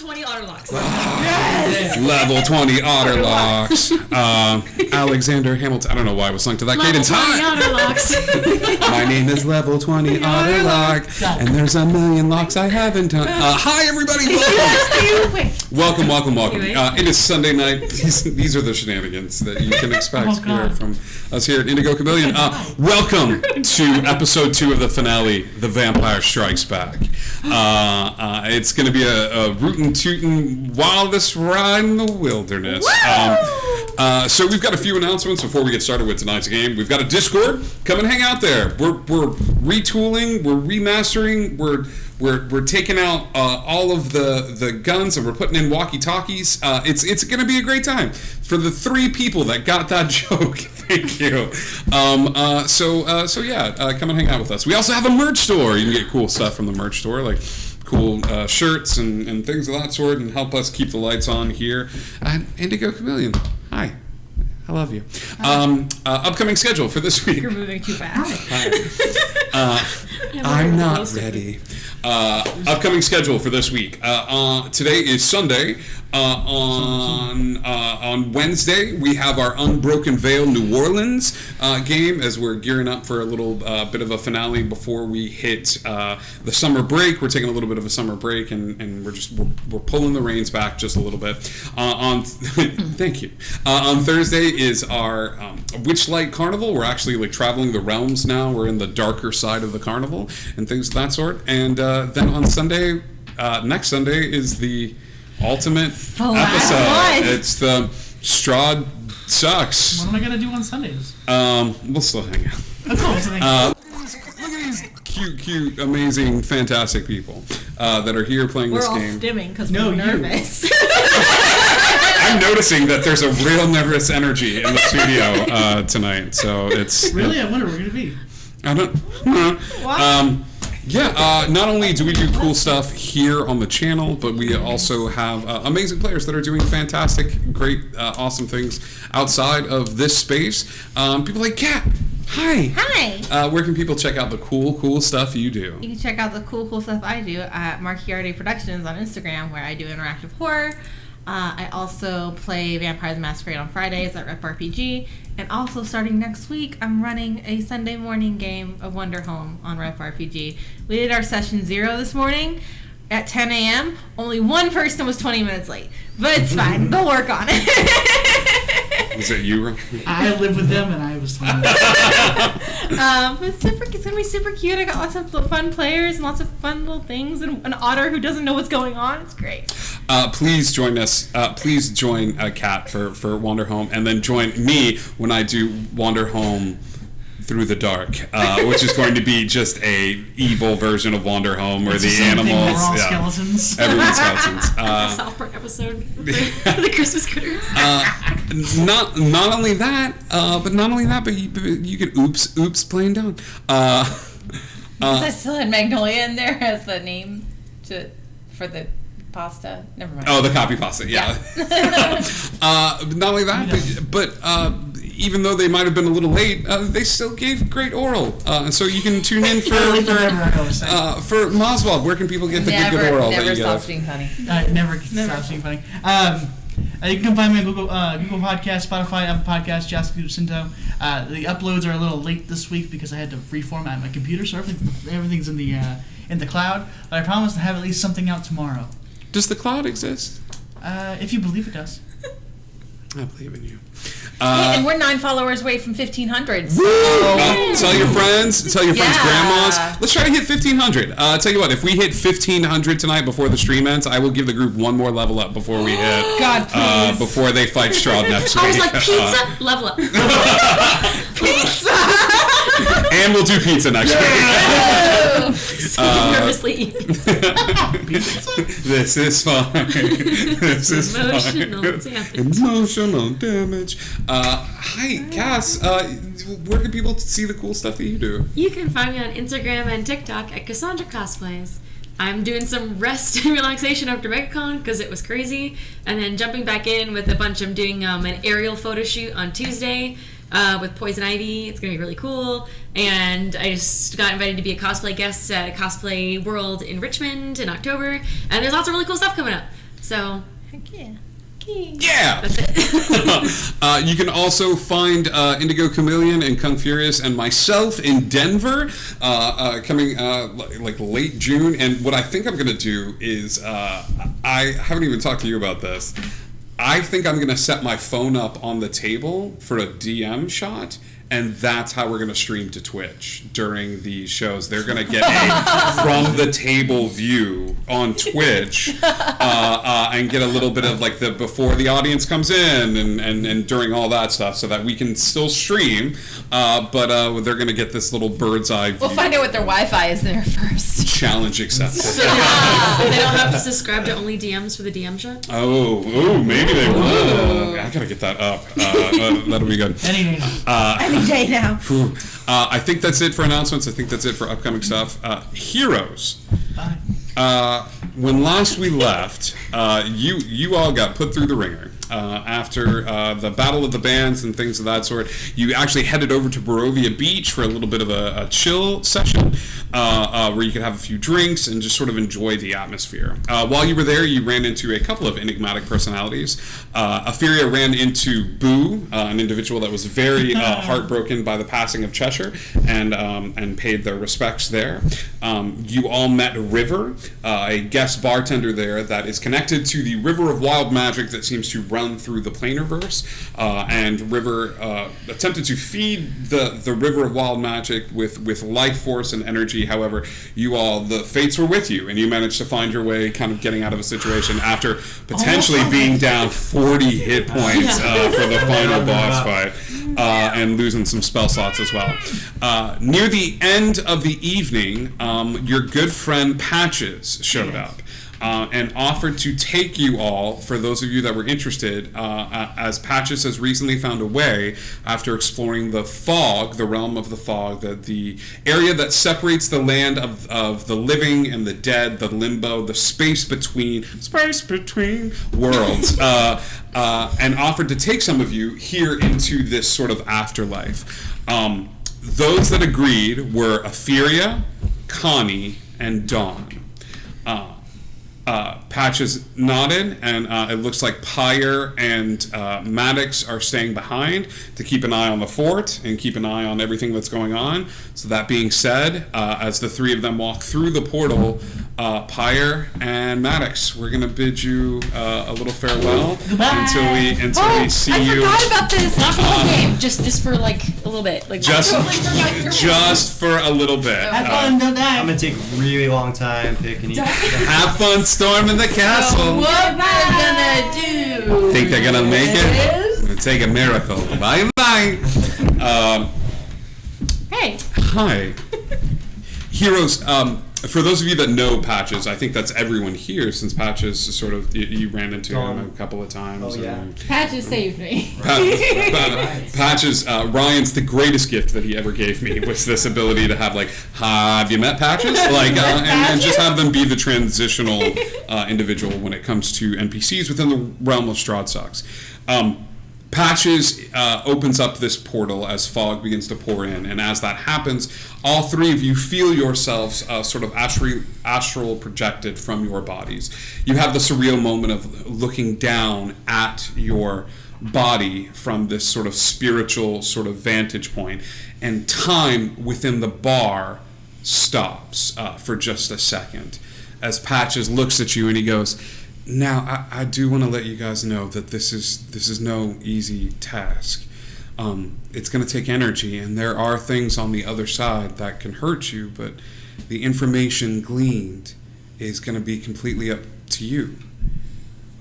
20 otter locks. Yes! Level 20 otter locks. Alexander Hamilton. I don't know why I was sung to that cadence. Hi! Otter locks. My name is Level 20 Otter Lock, and there's a million locks I haven't done. Hi, everybody. Welcome. It is Sunday night. These are the shenanigans that you can expect here from us here at Indigo Chameleon. Welcome to episode 2 of the finale, The Vampire Strikes Back. It's going to be a rootin' tootin' wildest ride in the wilderness. So we've got a few announcements before we get started with tonight's game. We've got a Discord. Come and hang out there. We're retooling. We're remastering. We're taking out all of the guns and we're putting in walkie-talkies. It's going to be a great time. For the 3 people that got that joke, thank you. So come and hang out with us. We also have a merch store. You can get cool stuff from the merch store, like cool shirts and things of that sort, and help us keep the lights on here at Indigo Chameleon. Hi. I love you. Upcoming schedule for this week. You're moving too fast. I'm not ready. Upcoming schedule for this week. Today is Sunday. On Wednesday, we have our Unbroken Veil New Orleans game as we're gearing up for a little bit of a finale before we hit the summer break. We're taking a little bit of a summer break and we're pulling the reins back just a little bit. Thank you. On Thursday is our Witchlight Carnival. We're actually traveling the realms now. We're in the darker side of the carnival and things of that sort. And then on Sunday, next Sunday is the ultimate episode. It's the Strahd Sux. What am I going to do on Sundays? We'll still hang out. Look at these cute, amazing, fantastic people that are here playing this game. We're all stimming because we're nervous. I'm noticing that there's a real nervous energy in the studio tonight. So it's... Really? I wonder where we're going to be. I don't know. Not only do we do cool stuff here on the channel, but we also have amazing players that are doing fantastic, great, awesome things outside of this space. People like Kat. Hi. Where can people check out the cool stuff you do? You can check out the cool stuff I do at Marchiardi Productions on Instagram, where I do interactive horror. I also play Vampires Masquerade on Fridays at Rep RPG. And also starting next week, I'm running a Sunday morning game of Wonder Home on Rep RPG. We did our session 0 this morning at 10 a.m. Only one person was 20 minutes late. But it's fine. They'll work on it. Was it you? I live with them and I was fine. It's going to be super cute. I got lots of fun players and lots of fun little things. And an otter who doesn't know what's going on. It's great. Please join us. Please join Kat for Wander Home, and then join me when I do Wander Home Through the Dark, which is going to be just a evil version of Wander Home, where the animals, we're all skeletons. Everyone's skeletons. South Park episode, the Christmas critters. Not only that, but you get oops playing down. I still had Magnolia in there as the name for the pasta. Never mind. Oh, the copy pasta, yeah. Not only that, but even though they might have been a little late, they still gave great oral. So you can tune in for Moswald. Where can people get the good oral that you get? Never stops being funny. Never stops being funny. You can find me on Google Podcasts, Spotify, Apple Podcasts, Jasper Cinto. The uploads are a little late this week because I had to reformat my computer, so everything's in the cloud. But I promise to have at least something out tomorrow. Does the cloud exist? If you believe it does. I believe in you. And we're 9 followers away from 1,500. So. Tell your friends, grandmas. Let's try to hit 1,500. Tell you what, if we hit 1,500 tonight before the stream ends, I will give the group one more level up before we hit. God, please. Before they fight Strahd next week. I was like, pizza, level up. Pizza! And we'll do pizza next week. Nervously eating. This is fine. This is Emotional fine. damage. Emotional damage. Hi, Cass. Where can people see the cool stuff that you do? You can find me on Instagram and TikTok at Cassandra Cosplays. I'm doing some rest and relaxation after MegaCon because it was crazy, and then jumping back in with a bunch. I'm doing an aerial photo shoot on Tuesday with Poison Ivy. It's going to be really cool. And I just got invited to be a cosplay guest at a Cosplay World in Richmond in October. And there's lots of really cool stuff coming up. So, Heck yeah. Yeah! that's it. You can also find Indigo Chameleon and Kung Furious and myself in Denver coming like late June. And what I think I'm going to do is, I haven't even talked to you about this. I think I'm going to set my phone up on the table for a DM shot. And that's how we're going to stream to Twitch during these shows. They're going to get a from the table view on Twitch and get a little bit of like the before the audience comes in and during all that stuff so that we can still stream. But they're going to get this little bird's eye view. We'll find out what their Wi-Fi is there first. Challenge accepted. So they don't have to subscribe to only DMs for the DM shot? Oh, maybe they will. I got to get that up. That'll be good. Any day now. Any day now. I think that's it for announcements. I think that's it for upcoming stuff. Heroes. Bye. When last we left, you all got put through the ringer. After the Battle of the Bands and things of that sort, you actually headed over to Barovia Beach for a little bit of a chill session where you could have a few drinks and just sort of enjoy the atmosphere. While you were there, you ran into a couple of enigmatic personalities. Etheria ran into Boo, an individual that was very heartbroken by the passing of Cheshire and paid their respects there. You all met River, a guest bartender there that is connected to the River of Wild Magic that seems to run through the Planarverse, and River attempted to feed the River of Wild Magic with life force and energy. However, the fates were with you, and you managed to find your way kind of getting out of a situation after potentially being down 40 hit points for the final boss fight, and losing some spell slots as well. Near the end of the evening, your good friend Patches showed up. And offered to take you all, for those of you that were interested, as Patches has recently found a way, after exploring the fog, the realm of the fog, the area that separates the land of the living and the dead, the limbo, the space between worlds, and offered to take some of you here into this sort of afterlife. Those that agreed were Etheria, Connie, and Dawn. Patches nodded, and it looks like Pyre and Maddox are staying behind to keep an eye on the fort and keep an eye on everything that's going on. So that being said, as the three of them walk through the portal, Pyre and Maddox, we're going to bid you a little farewell until we see you. I forgot about this game. Just for like a little bit. Like Just for a little bit. Have fun, don't die. I'm gonna take a really long time picking each. Have fun storming the castle. what am I gonna do? Think they're gonna make it? It's gonna take a miracle. Bye bye. Hey. Hi, heroes. For those of you that know Patches, I think that's everyone here, since Patches is sort of you ran into him a couple of times. Oh, yeah. Patches saved me. Patches, Ryan's the greatest gift that he ever gave me was this ability to have have you met Patches? And just have them be the transitional individual when it comes to NPCs within the realm of Strahd Sux. Patches opens up this portal as fog begins to pour in, and as that happens, all three of you feel yourselves sort of astral projected from your bodies. You have the surreal moment of looking down at your body from this sort of spiritual sort of vantage point, and time within the bar stops for just a second as Patches looks at you and he goes, "Now, I do want to let you guys know that this is no easy task. It's going to take energy, and there are things on the other side that can hurt you, but the information gleaned is going to be completely up to you.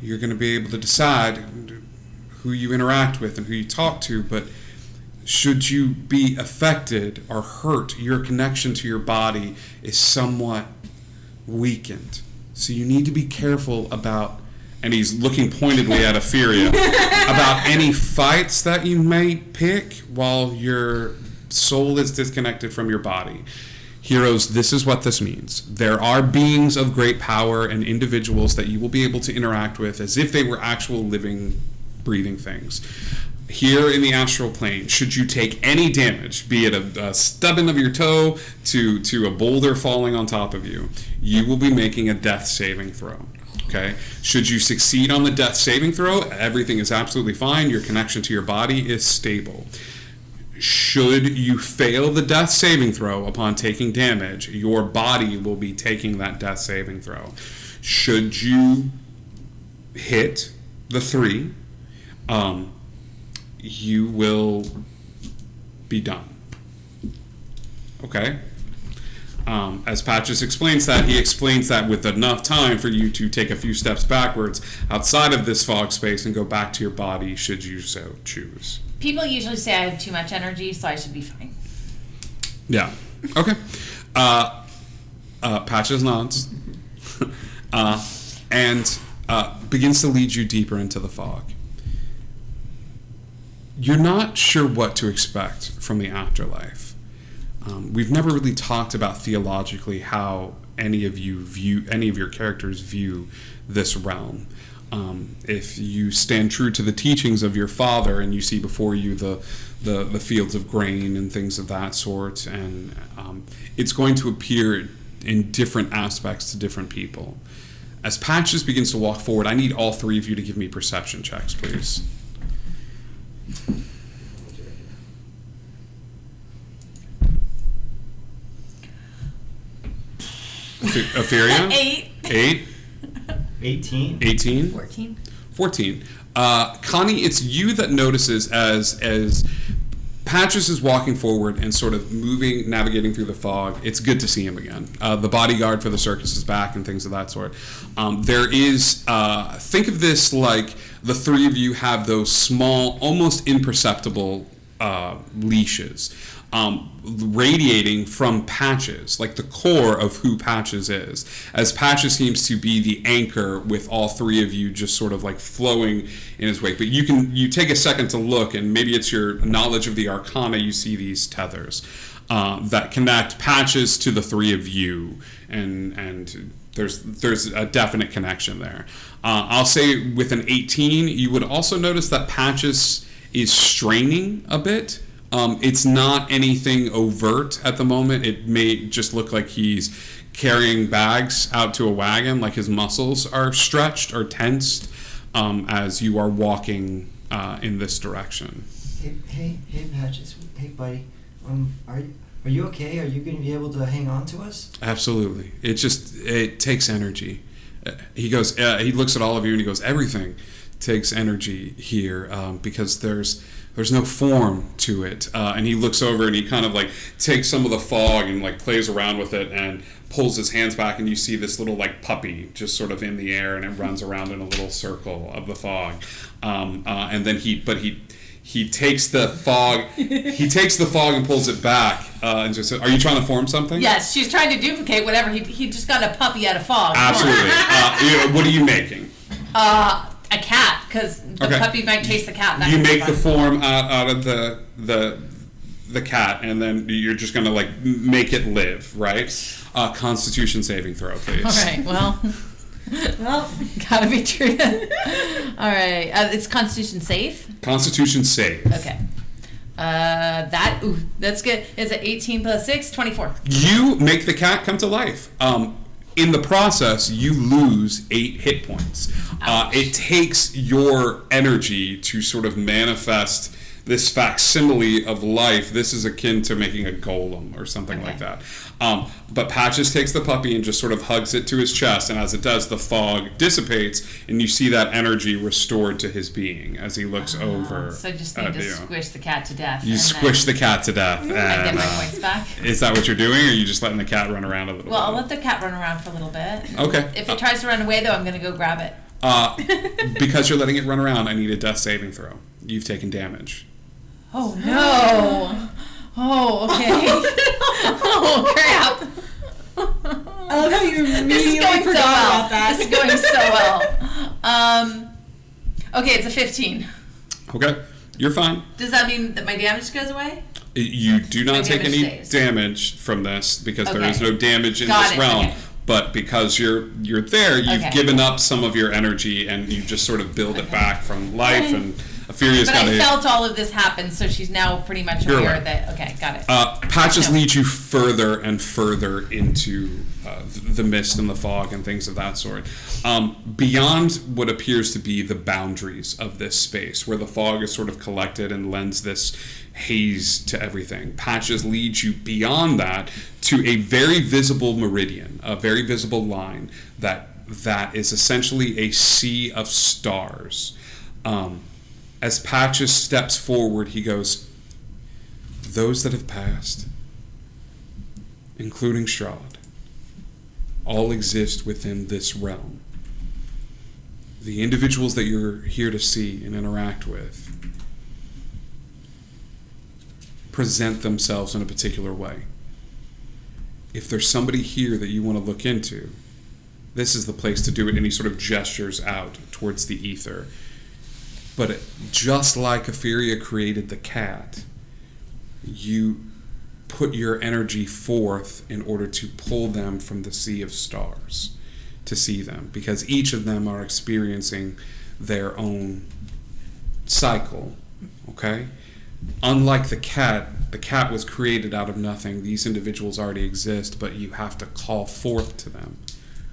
You're going to be able to decide who you interact with and who you talk to, but should you be affected or hurt, your connection to your body is somewhat weakened. So you need to be careful about," and he's looking pointedly at Etheria, "about any fights that you may pick while your soul is disconnected from your body. Heroes, this is what this means. There are beings of great power and individuals that you will be able to interact with as if they were actual living, breathing things. Here in the astral plane, should you take any damage, be it a stubbing of your toe to a boulder falling on top of you, you will be making a death saving throw." Okay. Should you succeed on the death saving throw, everything is absolutely fine. Your connection to your body is stable. Should you fail the death saving throw upon taking damage, your body will be taking that death saving throw. Should you hit the 3, you will be done. Okay? As Patches explains that, he explains that with enough time for you to take a few steps backwards outside of this fog space and go back to your body should you so choose. People usually say I have too much energy, so I should be fine. Yeah. Okay. Patches nods and begins to lead you deeper into the fog. You're not sure what to expect from the afterlife. We've never really talked about theologically how any of your characters view this realm. If you stand true to the teachings of your father and you see before you the fields of grain and things of that sort, and it's going to appear in different aspects to different people. As Patches begins to walk forward, I need all 3 of you to give me perception checks, please. Opheria? 8. 18. 18. 14. 14. Connie, it's you that notices as Patches is walking forward and sort of navigating through the fog. It's good to see him again. The bodyguard for the circus is back and things of that sort. There is, think of this like the 3 of you have those small, almost imperceptible leashes. Radiating from Patches, like the core of who Patches is, as Patches seems to be the anchor with all 3 of you just sort of like flowing in his wake. But you take a second to look, and maybe it's your knowledge of the Arcana, you see these tethers that connect Patches to the 3 of you, and there's a definite connection there. I'll say with an 18, you would also notice that Patches is straining a bit. It's not anything overt at the moment. It may just look like he's carrying bags out to a wagon, like his muscles are stretched or tensed as you are walking in this direction. Hey, Patches. Hey, buddy. Are you okay? Are you going to be able to hang on to us? Absolutely. It takes energy. He goes. He looks at all of you and he goes, everything takes energy here because there's no form to it, and he looks over and he kind of like takes some of the fog and like plays around with it and pulls his hands back, and you see this little like puppy just sort of in the air, and it runs around in a little circle of the fog, and then he takes the fog and pulls it back and just says, are you trying to form something? Yes, she's trying to duplicate whatever he just got a puppy out of fog. Absolutely. What are you making? A cat, because the puppy might chase the cat. You make the form out of the cat, and then you're just gonna like make it live, right? Constitution saving throw, please. All right. Well, gotta be true. All right. It's Constitution save. Constitution save. Okay. That's good. It's an 18 plus 6, 24. You make the cat come to life. In the process, you lose 8 hit points. It takes your energy to sort of manifest this facsimile of life. This is akin to making a golem or something like that. But Patches takes the puppy and just sort of hugs it to his chest, and as it does, the fog dissipates, and you see that energy restored to his being as he looks over. So I just need to squish the cat to death. You squish the cat to death. And, I get my points back. Is that what you're doing, or are you just letting the cat run around a little bit? Well, I'll let the cat run around for a little bit. Okay. If it tries to run away, though, I'm going to go grab it. Because you're letting it run around, I need a death saving throw. You've taken damage. Oh, no. Oh, okay. Oh, crap. I love how you immediately forgot about that. This is going so well. Okay, it's a 15. Okay, you're fine. Does that mean that my damage goes away? You do not take any stays. damage from this because there Okay. is no damage in Got this it, realm. okay. But because you're there, you've Okay. given up some of your energy and you just sort of build it back from life, and Aetheria's But got I a... felt all of this happen, so she's now pretty much You're aware right. that. Okay, got it. Patches Gotcha. lead you further and further into the mist and the fog and things of that sort. Beyond what appears to be the boundaries of this space, where the fog is sort of collected and lends this haze to everything, Patches leads you beyond that to a very visible meridian, a very visible line that is essentially a sea of stars. As Patches steps forward, he goes, "Those that have passed, including Strahd, all exist within this realm. The individuals that you're here to see and interact with present themselves in a particular way. If there's somebody here that you want to look into, this is the place to do it." And he sort of gestures out towards the ether. But just like Aetheria created the cat, you put your energy forth in order to pull them from the sea of stars to see them, because each of them are experiencing their own cycle, okay? Unlike the cat was created out of nothing. These individuals already exist, but you have to call forth to them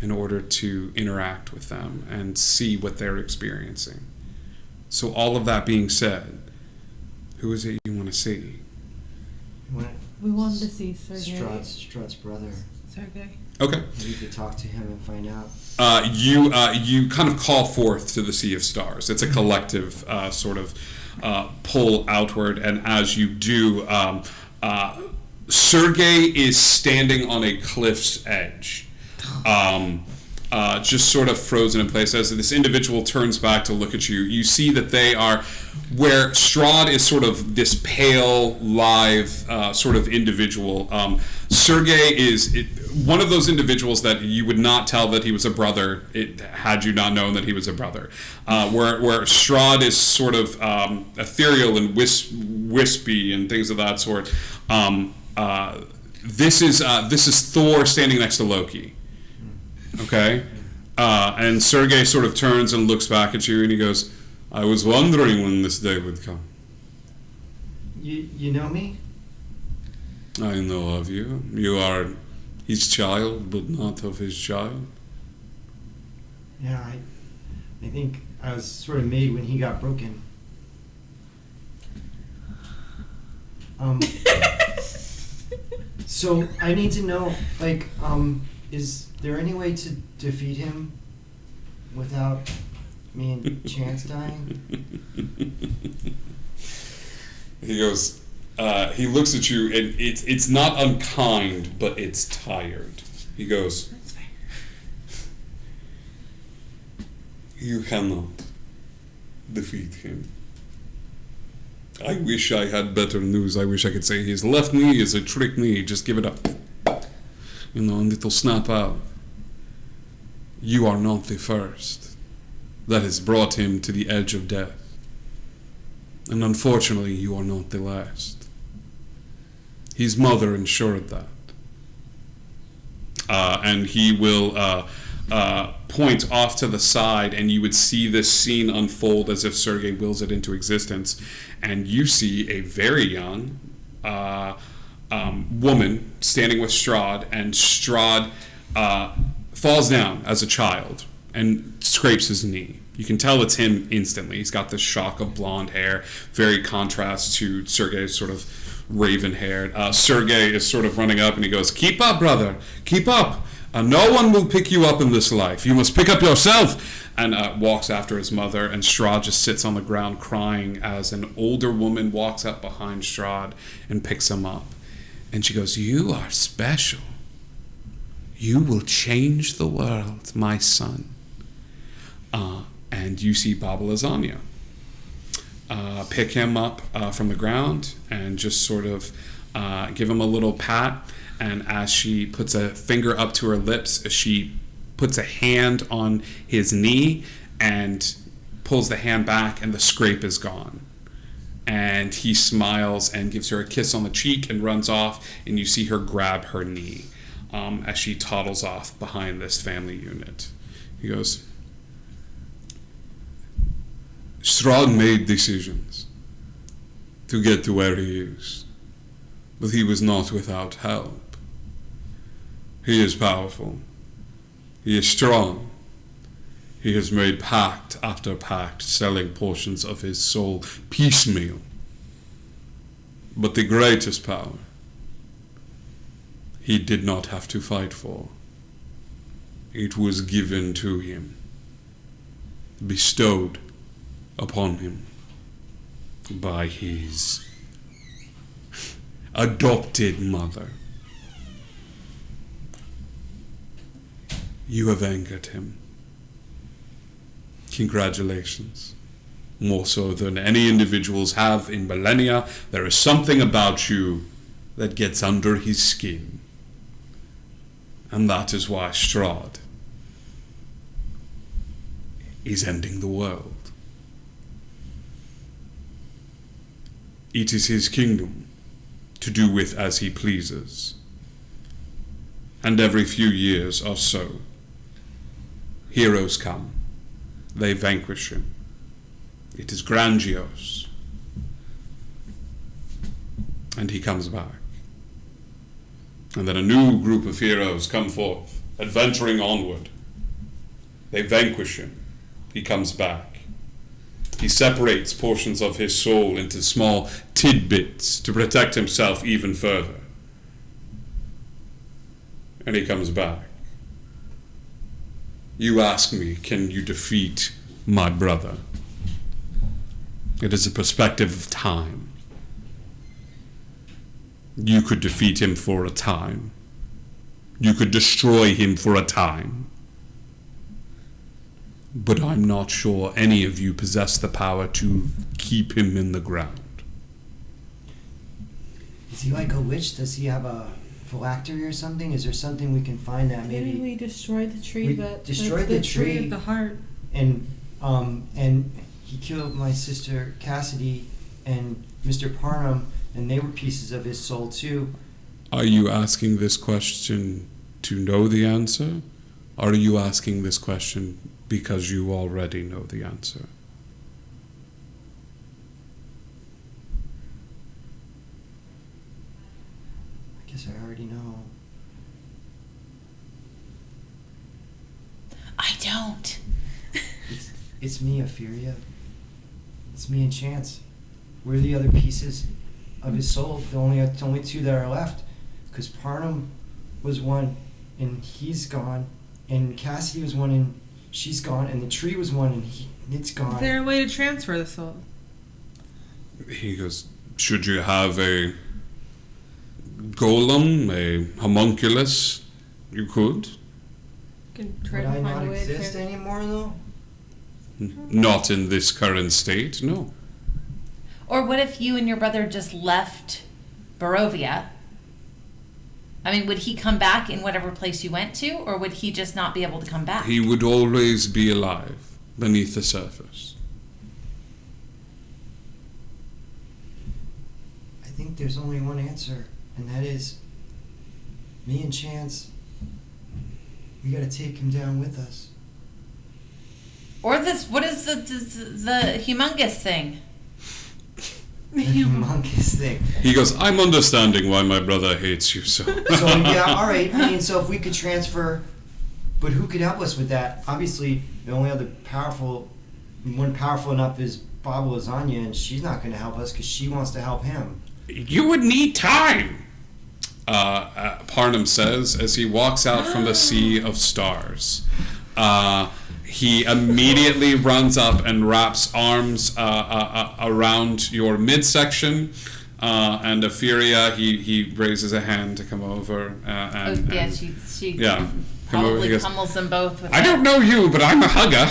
in order to interact with them and see what they're experiencing. So all of that being said, who is it you want to see? We wanted to see Sergei. Strahd's brother. Sergei. Okay. Maybe you could talk to him and find out. You kind of call forth to the Sea of Stars. It's a collective sort of pull outward, and as you do, Sergei is standing on a cliff's edge, just sort of frozen in place. As this individual turns back to look at you, you see that they are, where Strahd is sort of this pale, live sort of individual. Sergei is one of those individuals that you would not tell that he was a brother had you not known that he was a brother. Where Strahd is sort of ethereal and wispy and things of that sort. This is Thor standing next to Loki. Okay, and Sergei sort of turns and looks back at you, and he goes, "I was wondering when this day would come." You know me? I know of you. You are his child, but not of his child. Yeah, I think I was sort of made when he got broken. So I need to know, like, is there any way to defeat him without me and Chance dying? He goes, he looks at you, and it's not unkind, but it's tired. He goes, "You cannot defeat him. I wish I had better news. I wish I could say his left knee is a trick knee. Just give it up. And it'll snap out. You are not the first that has brought him to the edge of death. And unfortunately, you are not the last. His mother ensured that." And he will point off to the side, and you would see this scene unfold as if Sergei wills it into existence. And you see a very young woman standing with Strahd, and Strahd falls down as a child and scrapes his knee. You can tell it's him instantly. He's got this shock of blonde hair, very contrast to Sergei's sort of raven-haired. Sergei is sort of running up, and he goes, "Keep up, brother, keep up. No one will pick you up in this life. You must pick up yourself." And walks after his mother, and Strahd just sits on the ground crying as an older woman walks up behind Strahd and picks him up. And she goes, "You are special. You will change the world, my son." And you see Baba Lasagna pick him up from the ground and just sort of give him a little pat. And as she puts a finger up to her lips, she puts a hand on his knee and pulls the hand back, and the scrape is gone. And he smiles and gives her a kiss on the cheek and runs off, and you see her grab her knee as she toddles off behind this family unit. He goes, Strahd made decisions to get to where he is, but he was not without help. He is powerful. He is strong. He has made pact after pact, selling portions of his soul piecemeal. But the greatest power, he did not have to fight for. It was given to him, bestowed upon him by his adopted mother. You have angered him. Congratulations. More so than any individuals have in millennia, there is something about you that gets under his skin. And that is why Strahd is ending the world. It is his kingdom to do with as he pleases. And every few years or so, heroes come. They vanquish him. It is grandiose. And he comes back. And then a new group of heroes come forth, adventuring onward. They vanquish him. He comes back. He separates portions of his soul into small tidbits to protect himself even further. And he comes back. You ask me, can you defeat my brother? It is a perspective of time. You could defeat him for a time. You could destroy him for a time. But I'm not sure any of you possess the power to keep him in the ground. Is he like a witch? Does he have a phylactery or something? Is there something we can find that maybe? Didn't we destroy the tree? We That destroyed that's the tree. of the heart. And he killed my sister Cassidy and Mr. Parnham, and they were pieces of his soul too. Are you asking this question to know the answer? Or are you asking this question because you already know the answer? I guess I already know. I don't. It's me, Ophelia. It's me and Chance. We're the other pieces of his soul. The only two that are left. Because Parnham was one, and he's gone. And Cassidy was one, and she's gone. And the tree was one, and it's gone. Is there a way to transfer the soul? He goes, should you have a golem, a homunculus, you could. Can try Would to I find not a way exist to anymore, though? Not in this current state, no. Or what if you and your brother just left Barovia? I mean, would he come back in whatever place you went to, or would he just not be able to come back? He would always be alive beneath the surface. I think there's only one answer, and that is me and Chance. We gotta take him down with us. Or this, what is the humongous thing? The humongous thing. He goes, I'm understanding why my brother hates you so. So yeah, all right. I mean, so if we could transfer, but who could help us with that? Obviously, the only other one powerful enough is Baba Lasagna, and she's not going to help us because she wants to help him. You would need time, Parnham says as he walks out from the sea of stars. He immediately runs up and wraps arms around your midsection, and Ophelia, he raises a hand to come over. She yeah, probably pummels them both with I don't know you, but I'm a hugger.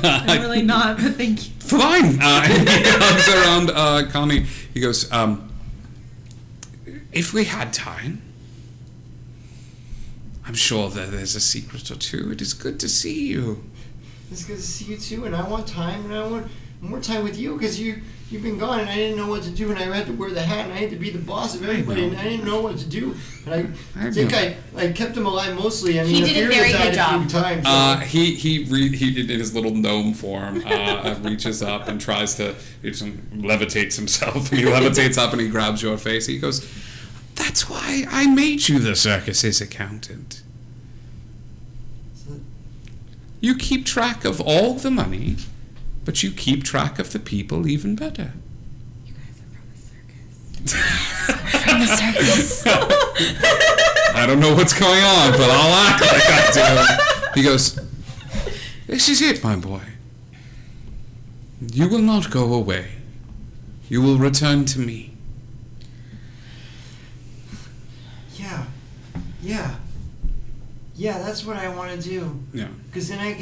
I'm really not, but thank you. Fine. And he hugs around Connie. He goes, if we had time, I'm sure that there's a secret or two. It is good to see you. It's good to see you too, and I want time, and I want more time with you because you've been gone, and I didn't know what to do, and I had to wear the hat, and I had to be the boss of everybody, and I didn't know what to do. And I think I kept him alive mostly. I mean, He did a very good job. Times, so. He in his little gnome form reaches up and tries to levitates himself. He levitates up and he grabs your face. He goes, "That's why I made you the circus's accountant. You keep track of all the money, but you keep track of the people even better." You guys are from a circus. From the circus. I don't know what's going on, but I'll act like I do. He goes, "This is it, my boy. You will not go away. You will return to me." Yeah, that's what I want to do. Yeah. Because then I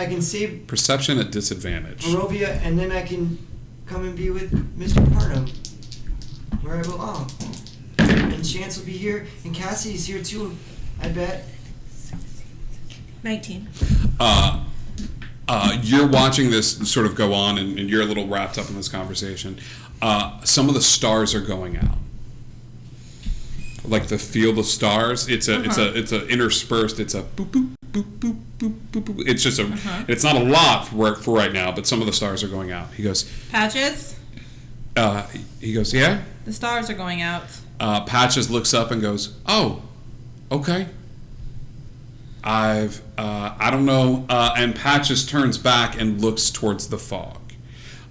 can save Perception at disadvantage. Barovia, and then I can come and be with Mr. Parnham, where I belong. And Chance will be here, and Cassie's here too, I bet. 19. You're watching this sort of go on, and you're a little wrapped up in this conversation. Some of the stars are going out. Like the field of stars, it's a interspersed. It's a boop boop boop boop boop boop. Boop. It's just a. It's not a lot for right now, but some of the stars are going out. He goes, Patches? He goes, yeah. The stars are going out. Patches looks up and goes, oh, okay. I don't know. And Patches turns back and looks towards the fog.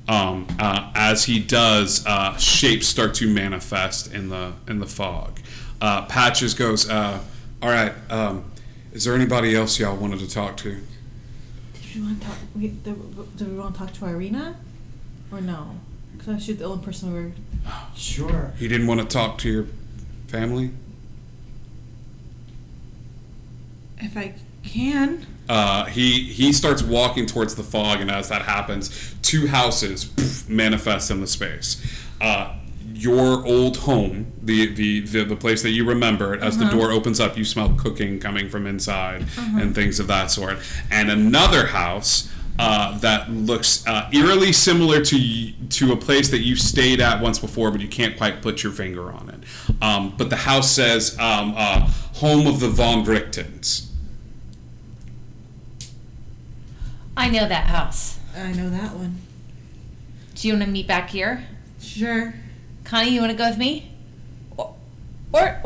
As he does, shapes start to manifest in the fog. Patches goes, all right, is there anybody else y'all wanted to talk to? Did we want to talk? Do we want to talk to Irina, or no? Because she's the only person we were. Sure. You didn't want to talk to your family? If I can. He starts walking towards the fog, and as that happens, two houses manifest in the space. Your old home, the place that you remembered, as the door opens up, you smell cooking coming from inside and things of that sort. And another house that looks eerily similar to a place that you stayed at once before, but you can't quite put your finger on it. But the house says, home of the Von Richtens. I know that house. I know that one. Do you want to meet back here? Sure. Connie, you want to go with me? Or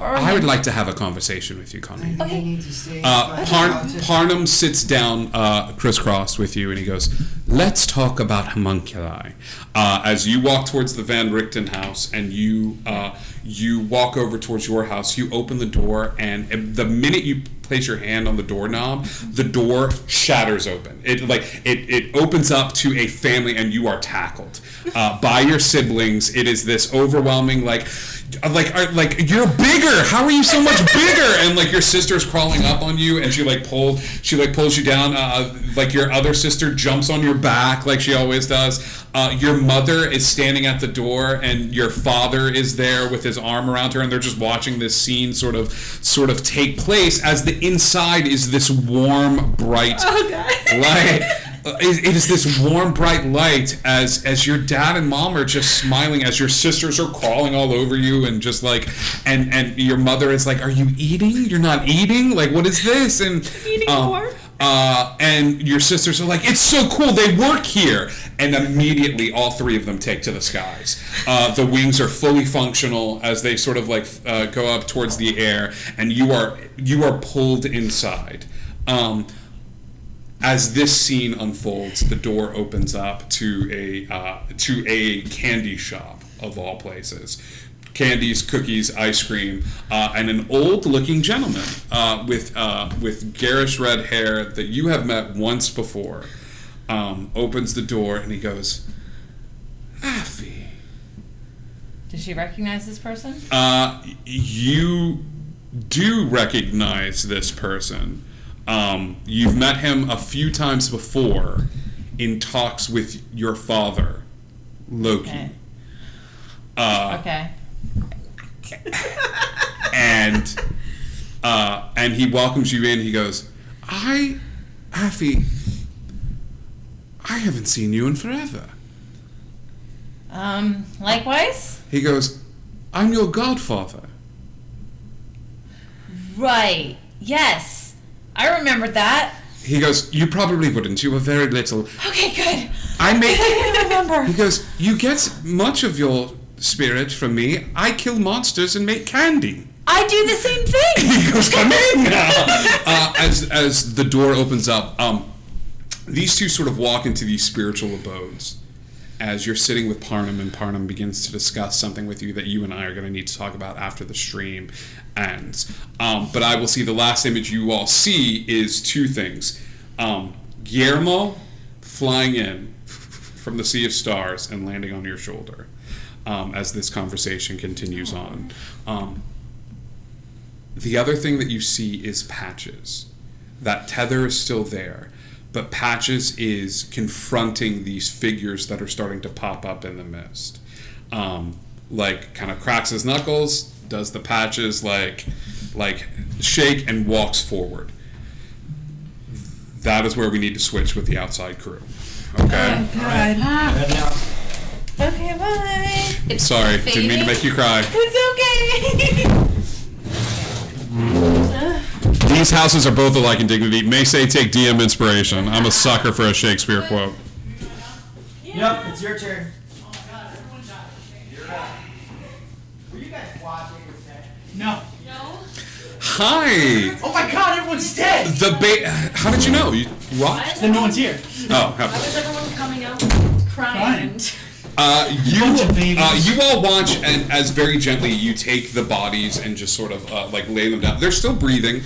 I would like to have a conversation with you, Connie. I need to stay. Parnham sits down crisscross with you, and he goes, let's talk about homunculi. As you walk towards the Van Richten house, and you walk over towards your house, you open the door, and the minute you place your hand on the doorknob, the door shatters open. It opens up to a family, and you are tackled by your siblings. It is this overwhelming, like you're bigger. How are you so much bigger? And like your sister's crawling up on you, and she pulls you down. Like your other sister jumps on your back, like she always does. Your mother is standing at the door, and your father is there with his arm around her, and they're just watching this scene sort of take place as the inside is this warm, bright light. It is this warm, bright light as your dad and mom are just smiling, as your sisters are crawling all over you, and just like, and your mother is like, "Are you eating? You're not eating? Like, what is this?" And Eating more? And your sisters are like, "It's so cool, they work here." And immediately all three of them take to the skies. The wings are fully functional as they sort of like go up towards the air, and you are pulled inside. As this scene unfolds, the door opens up to a candy shop of all places. Candies, cookies, ice cream, and an old-looking gentleman with garish red hair that you have met once before opens the door, and he goes, "Affy." Does she recognize this person? You do recognize this person. You've met him a few times before in talks with your father, Loki. Okay. And he welcomes you in. He goes, Affy, I haven't seen you in forever. Likewise? He goes, I'm your godfather. Right. Yes. I remembered that. He goes, you probably wouldn't. You were very little. Okay, good. I make... I remember. He goes, you get much of your spirit from me. I kill monsters and make candy. I do the same thing. He goes, come in now. As the door opens up, these two sort of walk into these spiritual abodes. As you're sitting with Parnum, and Parnum begins to discuss something with you that you and I are going to need to talk about after the stream ends. But I will see the last image you all see is two things. Guillermo flying in from the Sea of Stars and landing on your shoulder as this conversation continues on. The other thing that you see is Patches. That tether is still there. But Patches is confronting these figures that are starting to pop up in the mist. Like, kind of cracks his knuckles, does the Patches, like shake and walks forward. That is where we need to switch with the outside crew. Okay? Oh, God. Okay, bye. Sorry, didn't mean to make you cry. It's okay. These houses are both alike in dignity. May say take DM inspiration. I'm a sucker for a Shakespeare quote. Yep, it's your turn. Oh my god, everyone died. You're right. Were you guys watching this day? No. Hi. Oh my god, everyone's dead! How did you know? You watched? Then no one's here. Oh, Why was everyone coming out crying? You all watch, and as very gently you take the bodies and just sort of like lay them down. They're still breathing.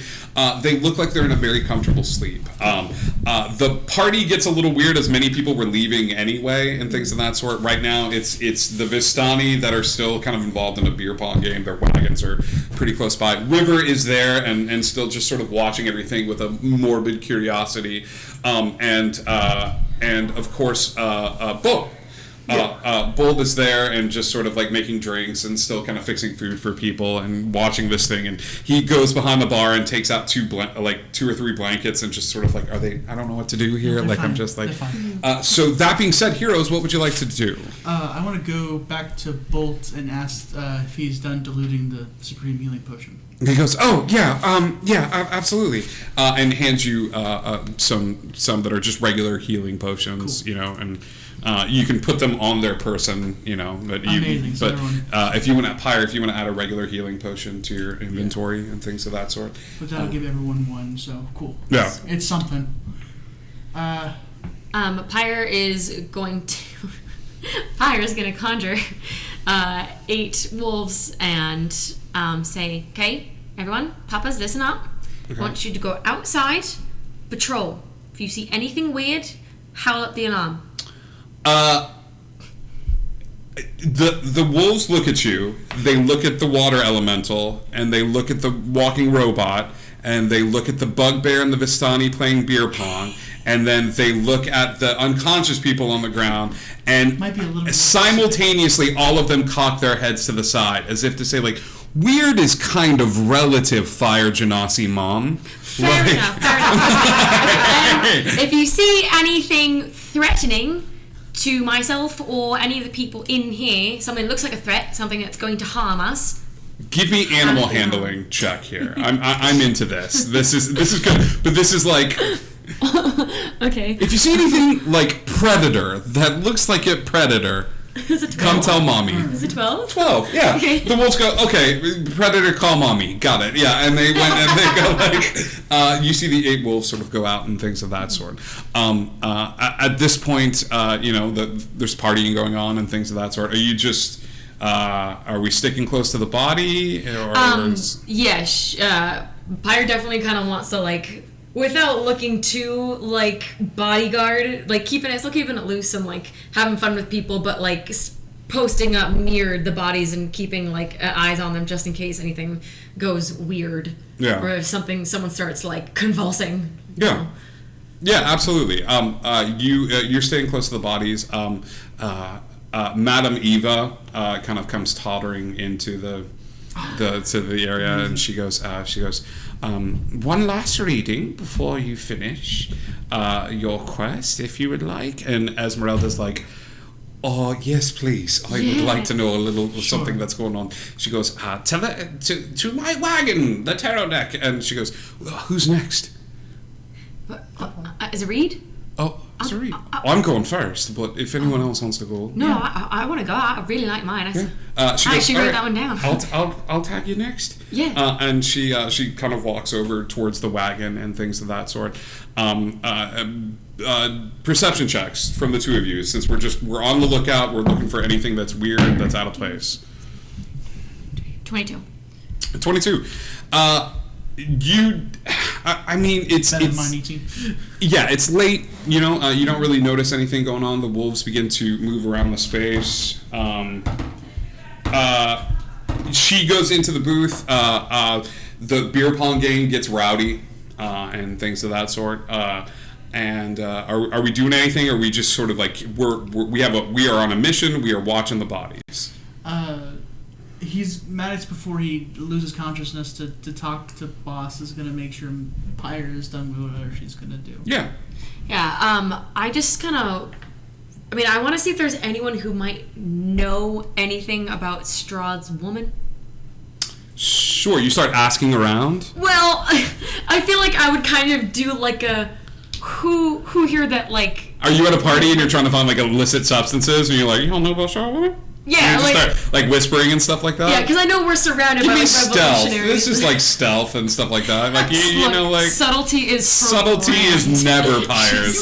They look like they're in a very comfortable sleep. The party gets a little weird as many people were leaving anyway and things of that sort. Right now, it's the Vistani that are still kind of involved in a beer pong game. Their wagons are pretty close by. River is there and still just sort of watching everything with a morbid curiosity. And of course, Bo. Bold is there and just sort of like making drinks and still kind of fixing food for people and watching this thing, and he goes behind the bar and takes out two or three blankets and just sort of like, I don't know what to do here. They're like fine. I'm just like, They're so that being said, heroes, what would you like to do? I want to go back to Bolt and ask if he's done diluting the Supreme Healing Potion. He goes, absolutely, and hands you some that are just regular healing potions, Cool. And you can put them on their person, but Amazing. So if you want to add a regular healing potion to your inventory and things of that sort. But that'll give everyone one, so cool. Yeah. It's something. Pyre is going to conjure 8 wolves and say, okay, everyone, Papa's listen up. Okay. I want you to go outside, patrol. If you see anything weird, howl up the alarm. The wolves look at you, they look at the water elemental, and they look at the walking robot, and they look at the bugbear and the Vistani playing beer pong, and then they look at the unconscious people on the ground, and Might be a little bit simultaneously all of them cock their heads to the side, as if to say, like, weird is kind of relative, Fire Genasi Mom. Fair enough. And if you see anything threatening to myself or any of the people in here, something that looks like a threat, something that's going to harm us. Give me animal handling check here. I'm into this. This is good, but this is like, Okay. if you see anything like predator that looks like a predator, Is it 12? come tell mommy. Is it 12? 12, yeah. Okay. The wolves go, okay, predator, call mommy. Got it, yeah. And they went and they go like, you see the 8 wolves sort of go out and things of that sort. At this point, there's partying going on and things of that sort. Are you just, are we sticking close to the body? Yes. Pyre definitely kind of wants to, like, without looking too, like, bodyguard, like, still keeping it loose and, like, having fun with people, but, like, posting up near the bodies and keeping, like, eyes on them just in case anything goes weird. Yeah. Or if someone starts, like, convulsing. Yeah. Yeah, absolutely. You're staying close to the bodies. Madame Eva kind of comes tottering into the area, and she goes, one last reading before you finish your quest, if you would like. And Esmeralda's like, Oh, yes, please. I would like to know a little Sure. something that's going on. She goes, to my wagon, the tarot deck. And she goes, who's next? Is it Reed? Oh, sorry. I'm going first, but if anyone else wants to go. No, I want to go. I really like mine. Yeah. She I goes, actually "All wrote right, that one down." I'll tag you next. Yeah. And she kind of walks over towards the wagon and things of that sort. Perception checks from the two of you, since we're on the lookout. We're looking for anything that's weird, that's out of place. 22. 22. I mean, it's Better than mine, 18. yeah, it's late. You know, you don't really notice anything going on. The wolves begin to move around the space. She goes into the booth. The beer pong game gets rowdy and things of that sort. And are we doing anything? Or are we just sort of like we are on a mission? We are watching the bodies. He's Maddox, before he loses consciousness, to talk to boss, is going to make sure Pyre is done with whatever she's going to do. Yeah. Yeah. I just kind of. I mean, I want to see if there's anyone who might know anything about Strahd's woman. Sure. You start asking around. Well, I feel like I would kind of do like a who here that like. Are you at a party and you're trying to find like illicit substances and you're like, you don't know about Strahd's woman? Yeah, you just start whispering and stuff like that. Yeah, because I know we're surrounded Give by me like, stealth. revolutionaries. This is like stealth and stuff like that. Like you know, like subtlety is subtlety is never Pyre's.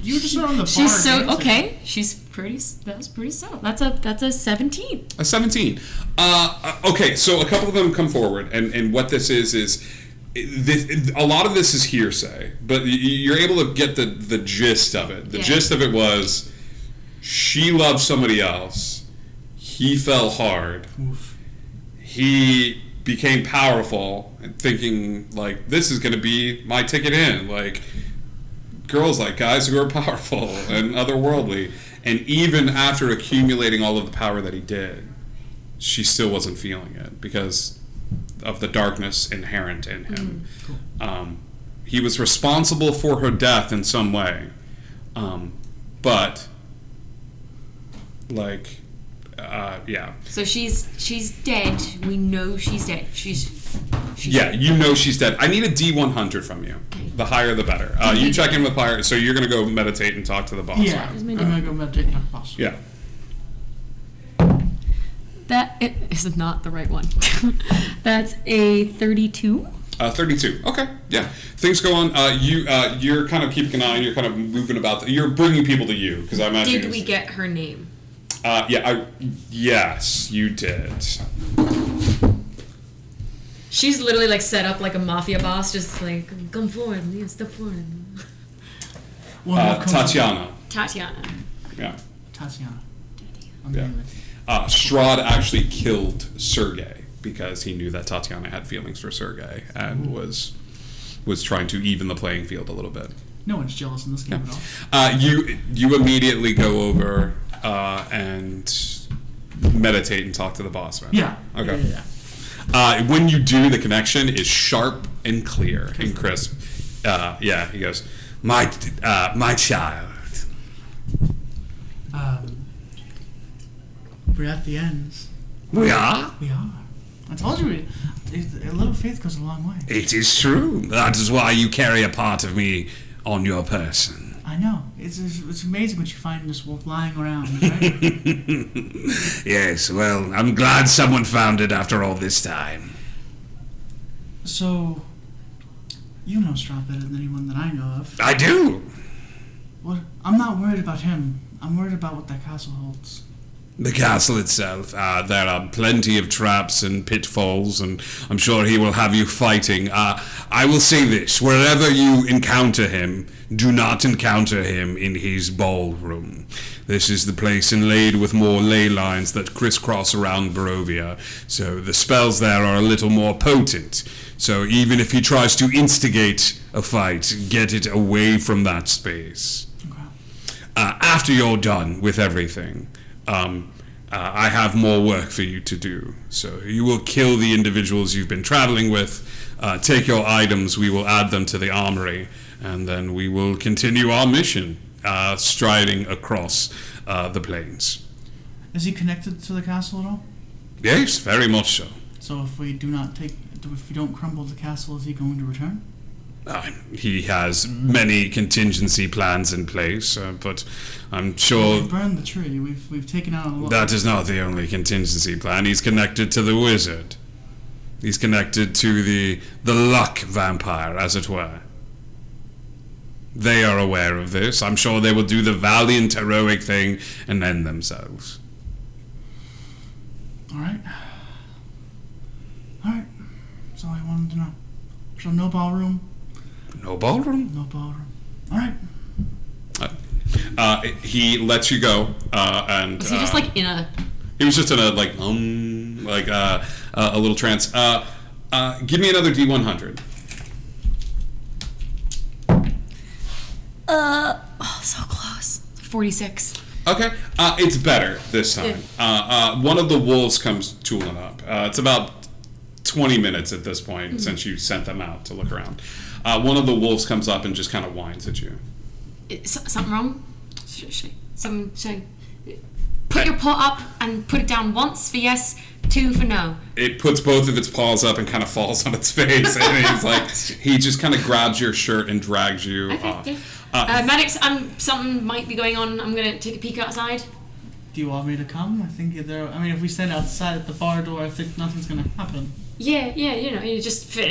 You just are on the bar. She's so dancing. okay. She's pretty. That was pretty subtle. That's a 17. A 17. Okay, so a couple of them come forward, and what this is a lot of this is hearsay, but you're able to get the gist of it. The gist of it was she loved somebody else. He fell hard. Oof. He became powerful, and thinking like, this is going to be my ticket in. Like, girls like guys who are powerful and otherworldly. And even after accumulating all of the power that he did, she still wasn't feeling it because of the darkness inherent in him. Cool. He was responsible for her death in some way, but like, yeah. So she's dead. We know she's dead. She's Yeah, you know she's dead. I need a D100 from you. Okay. The higher the better. You check in with Pyre, so you're gonna go meditate and talk to the boss. Yeah, right? I'm going to go meditate and talk to boss. Yeah. That is not the right one. That's a 32. 32. Okay. Yeah. Things go on. You're kind of keeping an eye, and you're kind of moving about. You're bringing people to you because I imagine. Did we get her name? Yes, you did. She's literally like set up like a mafia boss, just like come forward, yeah, step forward. Tatiana. Tatiana. Yeah. Tatiana. Yeah. Strahd actually killed Sergei because he knew that Tatiana had feelings for Sergei and was trying to even the playing field a little bit. No one's jealous in this game at all. You immediately go over and meditate and talk to the boss man. Yeah. Okay. Yeah. When you do, the connection is sharp and clear and crisp. Yeah, he goes, my child. We're at the ends. We are? We are. I told you, a little faith goes a long way. It is true. That is why you carry a part of me on your person. I know. It's amazing what you find just lying around, right? Yes, well, I'm glad someone found it after all this time. So, you know Strahd better than anyone that I know of. I do. What? I'm not worried about him. I'm worried about what that castle holds. The castle itself, there are plenty of traps and pitfalls, and I'm sure he will have you fighting. I will say this, wherever you encounter him, do not encounter him in his ballroom. This is the place inlaid with more ley lines that crisscross around Barovia, so the spells there are a little more potent. So even if he tries to instigate a fight, get it away from that space. Okay. After you're done with everything, I have more work for you to do. So you will kill the individuals you've been traveling with, take your items, we will add them to the armory, and then we will continue our mission, striding across the plains. Is he connected to the castle at all? Yes, very much so. So if we don't crumble the castle, is he going to return? He has many contingency plans in place, but I'm sure We've burned the tree. We've taken out a lot. that is not the only contingency plan. He's connected to the wizard. He's connected to the luck vampire, as it were. They are aware of this. I'm sure they will do the valiant, heroic thing and end themselves. All right. That's all I wanted to know. So no ballroom. No ballroom? No ballroom. All right. He lets you go, and Was he just like in a? he was just in a a little trance. Give me another D100. So close. 46. Okay, it's better this time. One of the wolves comes tooling up. It's about 20 minutes at this point since you sent them out to look around. One of the wolves comes up and just kind of whines at you. Something wrong? Should put your paw up and put it down once for yes, 2 for no. It puts both of its paws up and kind of falls on its face, and he's like, he just kind of grabs your shirt and drags you off. Okay. Maddox, something might be going on. I'm gonna take a peek outside. Do you want me to come? I think if we stand outside at the bar door, I think nothing's gonna happen. Yeah, you just for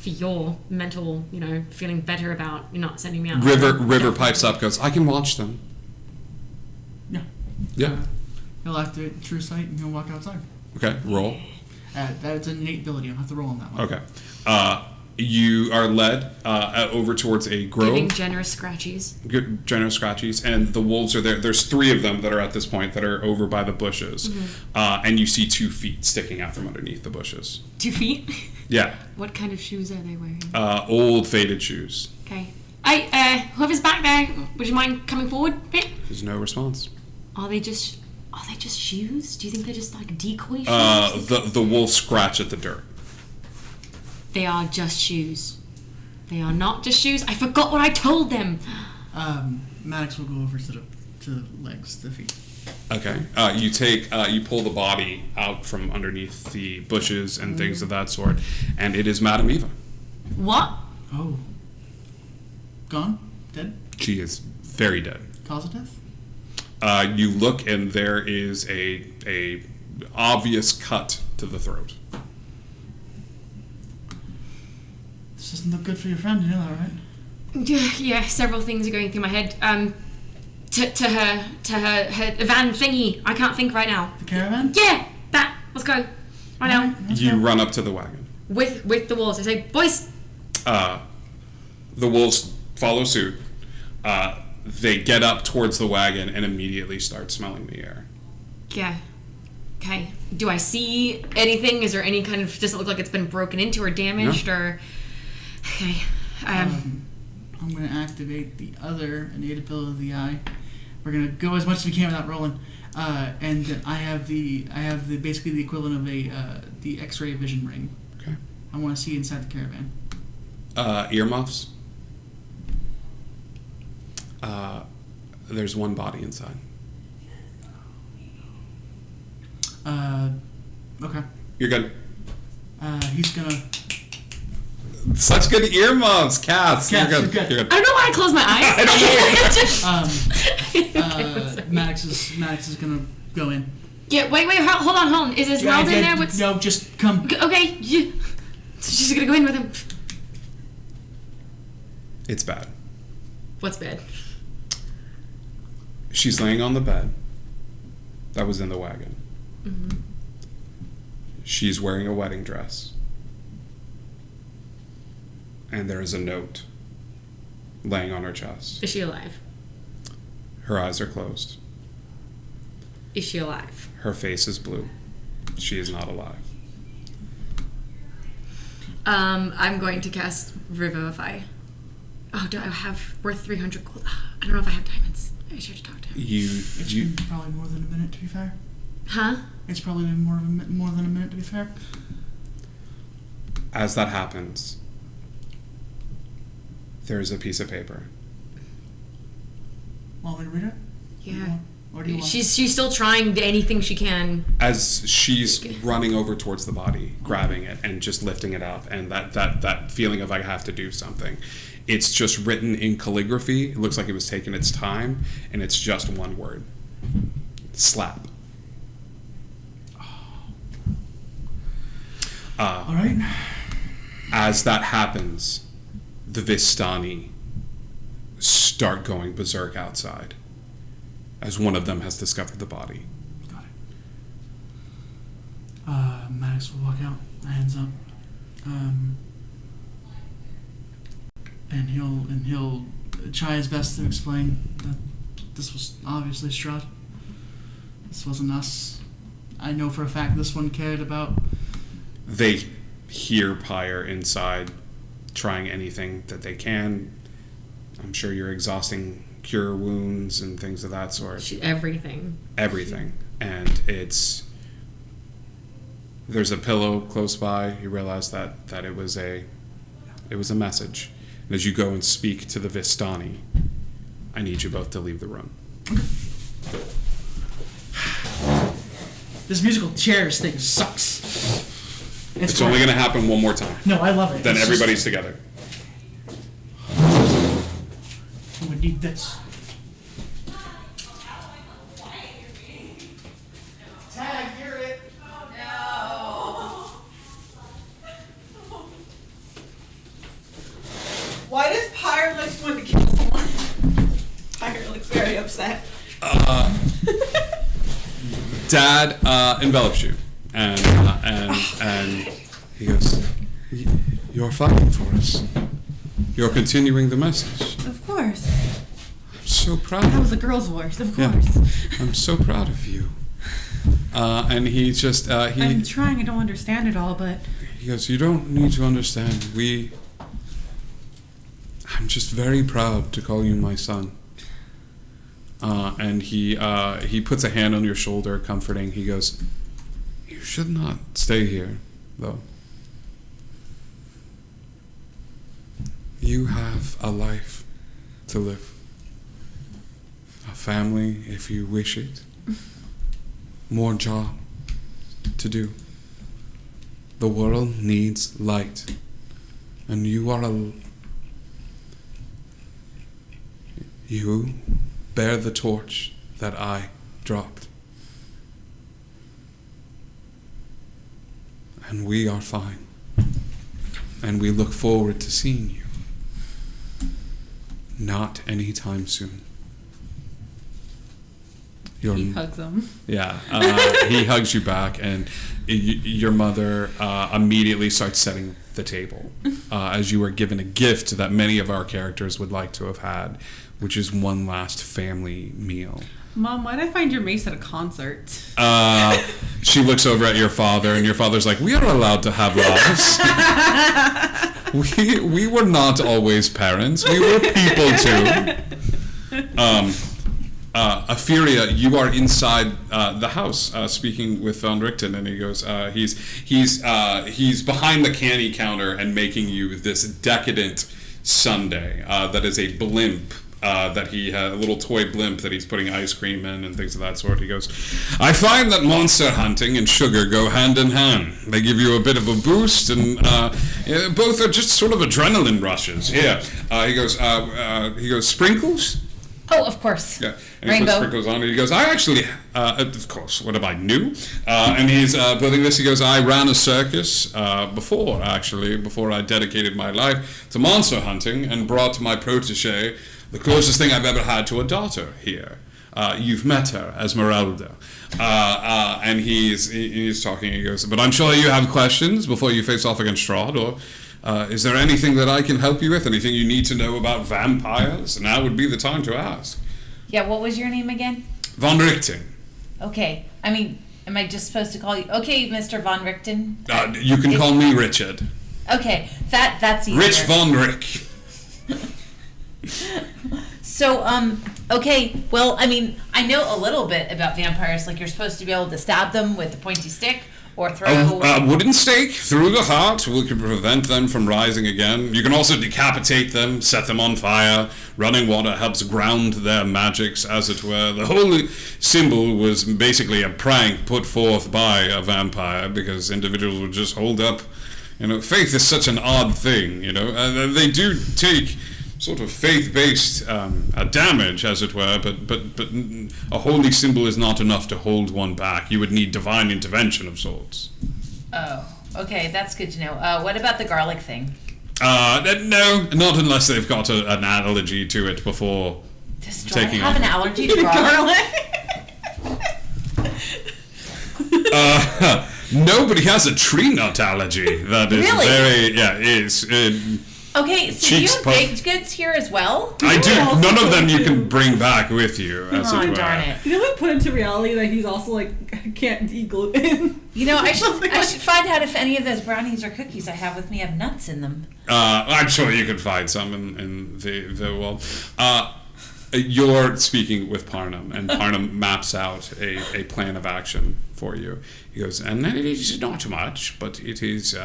your mental, feeling better about you not sending me out. River pipes up, goes, I can watch them. Yeah. He'll activate True Sight and he'll walk outside. Okay, roll. That's an innate ability. I'll have to roll on that one. Okay. You are led over towards a grove. Giving generous scratchies. Generous scratchies, and the wolves are there. There's 3 of them that are at this point that are over by the bushes, and you see 2 feet sticking out from underneath the bushes. 2 feet? Yeah. What kind of shoes are they wearing? Old faded shoes. Okay. Whoever's back there, would you mind coming forward a bit? There's no response. Are they just shoes? Do you think they're just like decoy shoes? The wolves scratch at the dirt. They are just shoes. They are not just shoes. I forgot what I told them. Maddox will go over to the legs, the feet. Okay. You pull the body out from underneath the bushes and things of that sort, and it is Madame Eva. What? Oh. Gone? Dead? She is very dead. Cause of death? You look, and there is a obvious cut to the throat. This doesn't look good for your friend, you know that, right? Yeah, several things are going through my head. To her van thingy. I can't think right now. The caravan? Yeah, that. Let's go. Right now. You run up to the wagon. With the wolves. I say, boys. The wolves follow suit. They get up towards the wagon and immediately start smelling the air. Yeah. Okay. Do I see anything? Is there any kind of... Does it look like it's been broken into or damaged or... Okay. I'm going to activate the other innate ability of the eye. We're going to go as much as we can without rolling. And I have basically the equivalent of the X-ray vision ring. Okay. I want to see inside the caravan. Earmuffs. There's one body inside. Okay. You're good. He's gonna... Such good earmuffs, Cass. Cass, You're you're good. good. You're good. I don't know why I closed my eyes. Max is gonna go in. Yeah, wait, hold on. Is Esmeralda in there? No, just come. Okay, so she's gonna go in with him. It's bad. What's bad? She's laying on the bed that was in the wagon. Mm-hmm. She's wearing a wedding dress. And there is a note laying on her chest. Is she alive? Her eyes are closed. Is she alive? Her face is blue. She is not alive. I'm going to cast Revivify. Oh, do I have worth 300 gold? I don't know if I have diamonds. I should talk to him. It's been probably more than a minute, to be fair. Huh? It's probably been more than a minute, to be fair. As that happens, there is a piece of paper. Want me to read it? Yeah. Or do you want... She's still trying anything she can. As she's running over towards the body, grabbing it and just lifting it up, and that feeling of I have to do something. It's just written in calligraphy. It looks like it was taking its time, and it's just one word. Slap. All right. As that happens, the Vistani start going berserk outside, as one of them has discovered the body. Got it. Maddox will walk out, hands up, and he'll try his best to explain that this was obviously Strahd. This wasn't us. I know for a fact this one cared about. They hear Pyre inside, trying anything that they can. I'm sure you're exhausting cure wounds and things of that sort. Everything. And there's a pillow close by. You realize that it was a message. And as you go and speak to the Vistani, I need you both to leave the room. This musical chairs thing sucks. It's only going to happen one more time. No, I love it. Then It's everybody's together. I'm gonna need this. Tag, hear it. Why does Pyre look want to kill someone? Pyre looks very upset. Dad envelops you, and he goes, "You're fighting for us. You're continuing the message. Of course. I'm so proud. That was a girl's voice, of Yeah. course. I'm so proud of you." And he just I'm trying, I don't understand it all, but... he goes, "You don't need to understand. I'm just very proud to call you my son." And he puts a hand on your shoulder, comforting. He goes, "You should not stay here, though. You have a life to live. A family, if you wish it. More job to do. The world needs light. And you are you bear the torch that I dropped. And we are fine. And we look forward to seeing you. Not anytime soon." He hugs him. Yeah, he hugs you back, and your mother immediately starts setting the table as you are given a gift that many of our characters would like to have had, which is one last family meal. Mom, why'd I find your mace at a concert? She looks over at your father, and your father's like, "We are allowed to have lives. We were not always parents. We were people too." Ophelia, you are inside the house speaking with Von Richten, and he goes, he's behind the candy counter and making you this decadent sundae that is a blimp. That he had a little toy blimp that he's putting ice cream in and things of that sort. He goes, "I find that monster hunting and sugar go hand in hand. They give you a bit of a boost, and both are just sort of adrenaline rushes." Here, he goes, "Sprinkles?" Oh, of course. Yeah, and he puts Rainbow. sprinkles on it. He goes, "I actually, of course, what am I, new?" And he's building this. He goes, "I ran a circus before I dedicated my life to monster hunting and brought my protege the closest thing I've ever had to a daughter here. You've met her, Esmeralda." And he's talking. He goes, "But I'm sure you have questions before you face off against Strahd, or is there anything that I can help you with? Anything you need to know about vampires? Now would be the time to ask." Yeah, what was your name again? Von Richten. Okay. I mean, am I just supposed to call you? Okay, Mr. Von Richten. You can call me Richard. Okay, that's easier. Rich Von Rick. So, okay, well, I mean, I know a little bit about vampires, like you're supposed to be able to stab them with a pointy stick, Or throw A wooden stake through the heart will prevent them from rising again. You can also decapitate them, set them on fire. Running water helps ground their magics, as it were. The whole symbol was basically a prank put forth by a vampire because individuals would just hold up. Faith is such an odd thing, they do take sort of faith-based damage, as it were, but a holy symbol is not enough to hold one back. You would need divine intervention of sorts. Oh, okay, that's good to know. What about the garlic thing? No, not unless they've got an allergy to it before Does Strahd taking have on. an allergy to garlic? No, but he has a tree nut allergy. That is Really? Okay, so do you Cheeks have puff. baked goods here as well? I do. also None of them going you can to- bring back with you, as Oh, it were. darn it. You know, like put into reality that he's also like can't eat gluten. You know, I should find out if any of those brownies or cookies I have with me have nuts in them. I'm sure you could find some in the world. You're speaking with Parnum, and Parnum maps out a plan of action for you. He goes, and it is not much, but it is.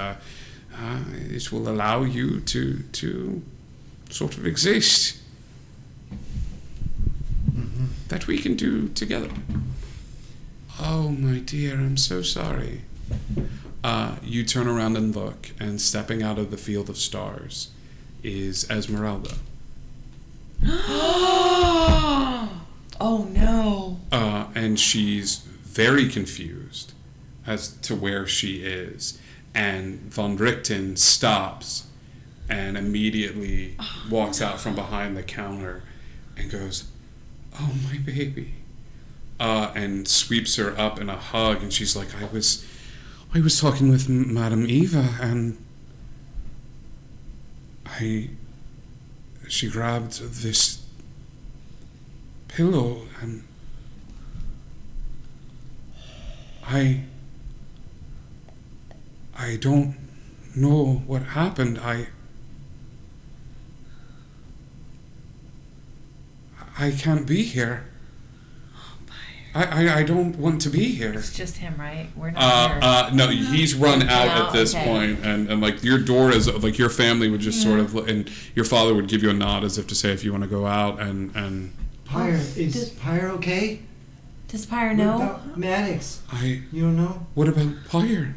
It will allow you to sort of exist. That we can do together. Oh, my dear, I'm so sorry. You turn around and look, and stepping out of the field of stars is Esmeralda. Oh no. And she's very confused as to where she is. And Von Richten stops and immediately walks out from behind the counter and goes, "Oh, my baby." And sweeps her up in a hug, and she's like, I was talking with Madame Eva, and she grabbed this pillow, and I don't know what happened. I can't be here. I don't want to be here. It's just him, right? We're not here. No, he's run out Oh, at this okay. point, and like your door is like your family would just sort of, and your father would give you a nod as if to say if you want to go out, and Pyre, is Pyre okay? Does Pyre What know? about Maddox? I. You don't know? What about Pyre?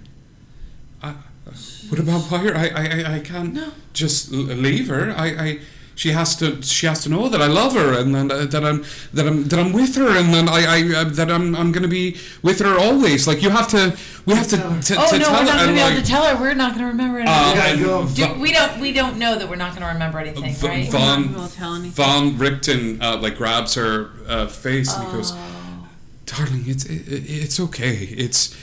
What about Pyre? I can't just leave her. She has to know that I love her, and then that I'm with her, and then I'm going to be with her always. Like we have to Oh no, tell we're not her. going to And be able to like, tell her. We're not going to remember anything. gotta go. We don't know that we're not going to remember anything, right? Von We'll tell anything. Von Richten like grabs her face and he goes, Oh. "Darling, it's okay. It's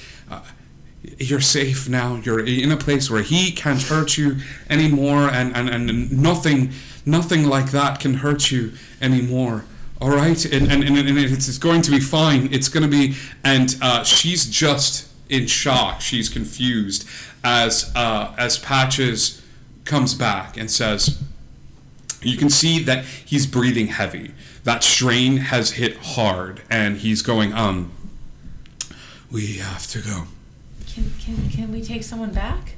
you're safe now. You're in a place where he can't hurt you anymore, and nothing like that can hurt you anymore. All right, and it's going to be fine. It's going to be." And she's just in shock. She's confused as Patches comes back and says, you can see that he's breathing heavy. That strain has hit hard, and he's going, we have to go. Can we take someone back?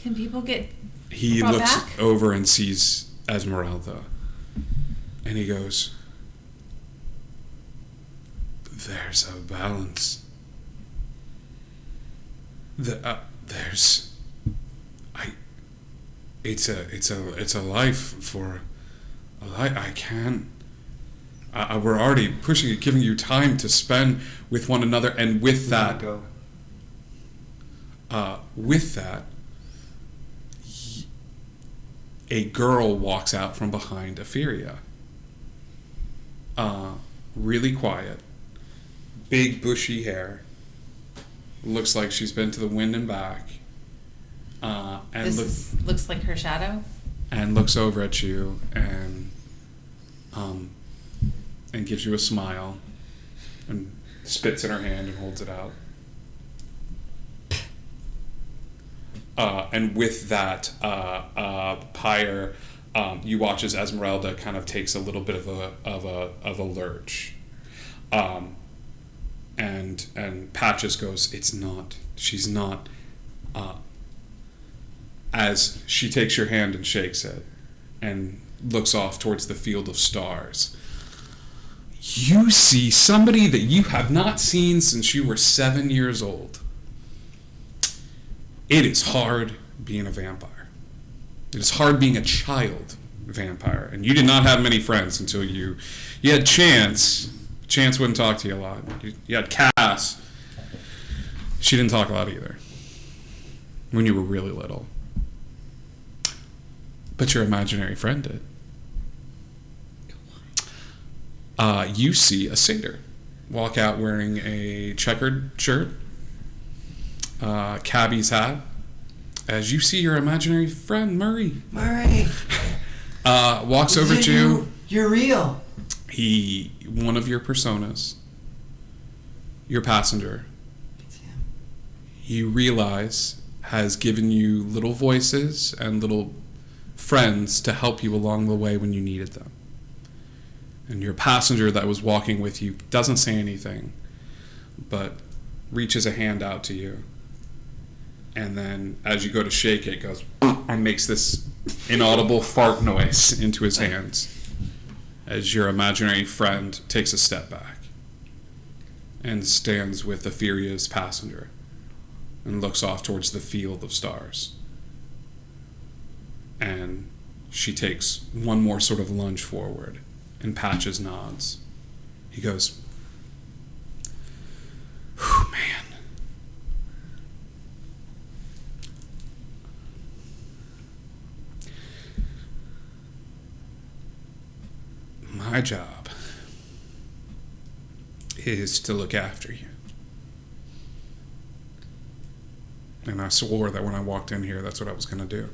Can people get He brought looks back? over and sees Esmeralda, and he goes, there's a balance. It's a life for a life. I can't. We're already pushing it, giving you time to spend with one another, and with that, Go. a girl walks out from behind Etheria. Really quiet, big bushy hair. Looks like she's been to the wind and back. Looks like her shadow. And looks over at you and gives you a smile and spits in her hand and holds it out. And with that, Pyre, you watch as Esmeralda kind of takes a little bit of a lurch, and Patches goes, "It's not She's not. As she takes your hand and shakes it and looks off towards the field of stars, you see somebody that you have not seen since you were 7 years old. It is hard being a vampire. It is hard being a child vampire. And you did not have many friends until you had Chance. Chance wouldn't talk to you a lot. You had Cass. She didn't talk a lot either when you were really little. But your imaginary friend did. You see a satyr walk out wearing a checkered shirt, cabbie's hat, as you see your imaginary friend, Murray. Murray! Walks over to you. You're real. One of your personas, your passenger, It's him. you realize has given you little voices and little friends to help you along the way when you needed them. And your passenger that was walking with you doesn't say anything, but reaches a hand out to you. And then as you go to shake it, goes and makes this inaudible fart noise into his hands as your imaginary friend takes a step back and stands with Epheria's passenger and looks off towards the field of stars. And she takes one more sort of lunge forward, and Patches nods. He goes, "Whew, man. My job is to look after you. And I swore that when I walked in here, that's what I was going to do.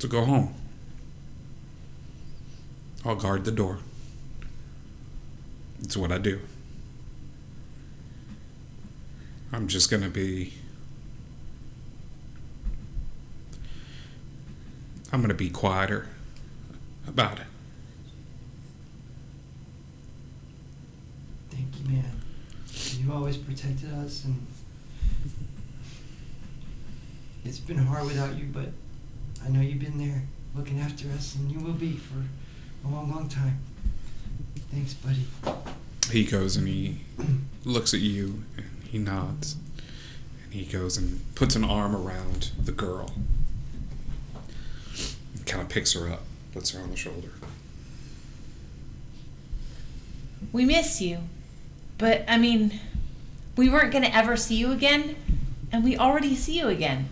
So go home. I'll guard the door. It's what I do. I'm just going to be... I'm going to be quieter about it." Thank you, man. You always protected us, and it's been hard without you, but I know you've been there looking after us, and you will be for a long, long time. Thanks, buddy. He goes and he looks at you and he nods. And he goes and puts an arm around the girl. Kind of picks her up, puts her on the shoulder. We miss you. But, I mean, we weren't going to ever see you again, and we already see you again.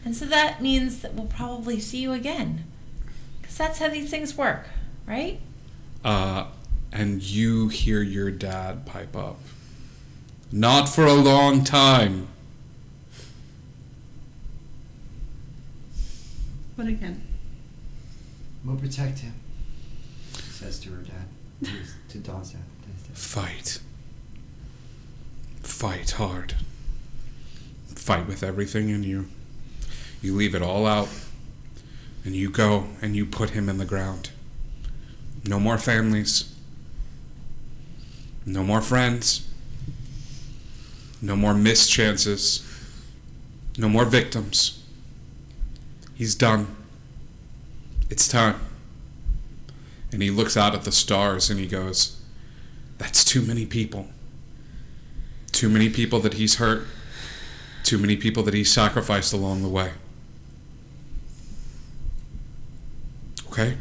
And so that means that we'll probably see you again. Because that's how these things work, right? And you hear your dad pipe up. "Not for a long time." But again, We'll protect him, says to her dad. To Dawn's dad. Fight. Fight hard. Fight with everything in you. You leave it all out. And you go and you put him in the ground. No more families. No more friends. No more missed chances. No more victims. He's done. It's time. And he looks out at the stars and he goes, "That's too many people. Too many people that he's hurt. Too many people that he's sacrificed along the way." Okay?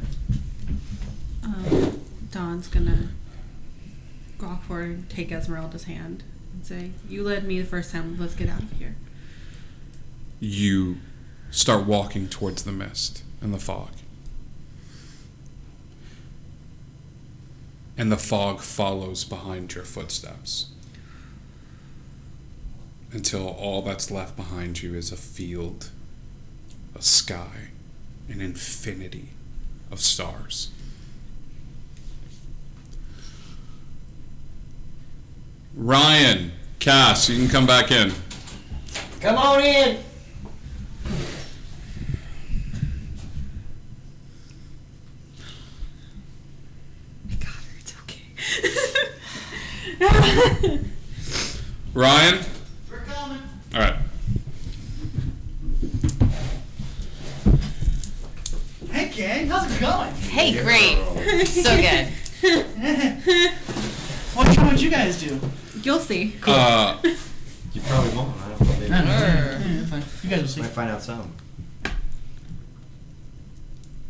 Dawn's gonna walk forward and take Esmeralda's hand and say, "You led me the first time, let's get out of here." You start walking towards the mist and the fog. And the fog follows behind your footsteps until all that's left behind you is a field, a sky, an infinity of stars. Ryan, Cass, you can come back in. Come on in! I got her, it's okay. Ryan? We're coming. All right. Hey, gang, how's it going? Hey, great. So good. What'd you guys do? You'll see. You probably won't. I don't know. Maybe. Yeah, fine. You guys will see. Might find out something.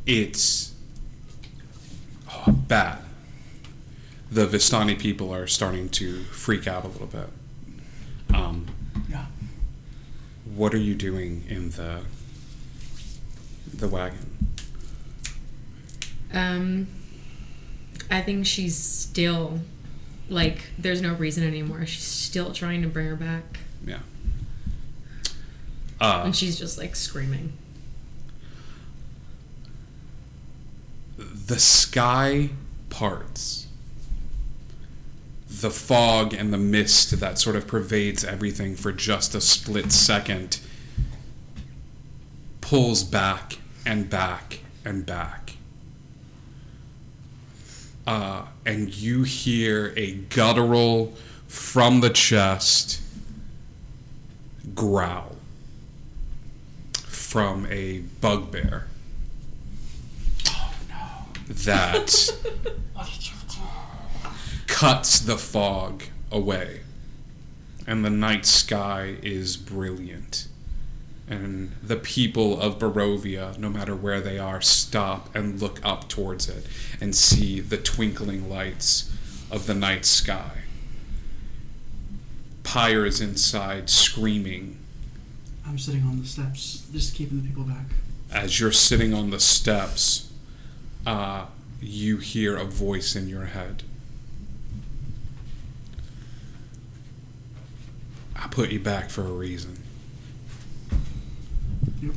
It's bad. The Vistani people are starting to freak out a little bit. Yeah. What are you doing in the wagon? I think she's still, like, there's no reason anymore. She's still trying to bring her back. Yeah. And she's just, like, screaming. The sky parts. The fog and the mist that sort of pervades everything for just a split second pulls back and back and back. And you hear a guttural from the chest growl from a bugbear. Oh, no. That cuts the fog away, and the night sky is brilliant. And the people of Barovia, no matter where they are, stop and look up towards it and see the twinkling lights of the night sky. Pyre is inside, screaming. I'm sitting on the steps, just keeping the people back. As you're sitting on the steps, you hear a voice in your head. I put you back for a reason. Yep.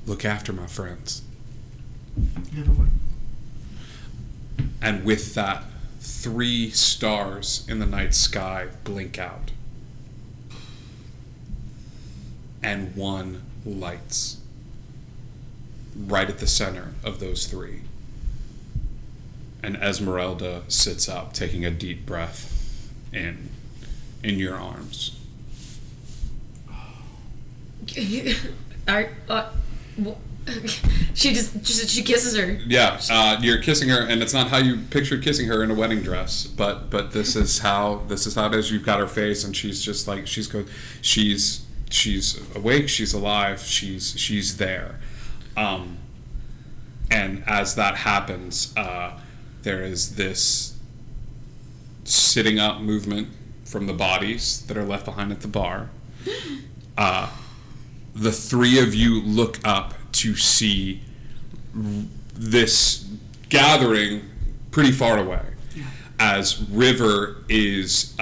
Look after my friends. Yeah, but what? And with that, 3 stars in the night sky blink out. And 1 lights. Right at the center of those 3. And Esmeralda sits up, taking a deep breath in your arms. She she kisses her. Yeah, you're kissing her, and it's not how you pictured kissing her in a wedding dress, but this is how it is. You've got her face, and she's just like she's awake, she's alive, she's there, and as that happens, there is this sitting up movement from the bodies that are left behind at the bar. The 3 of you look up to see this gathering pretty far away, as River is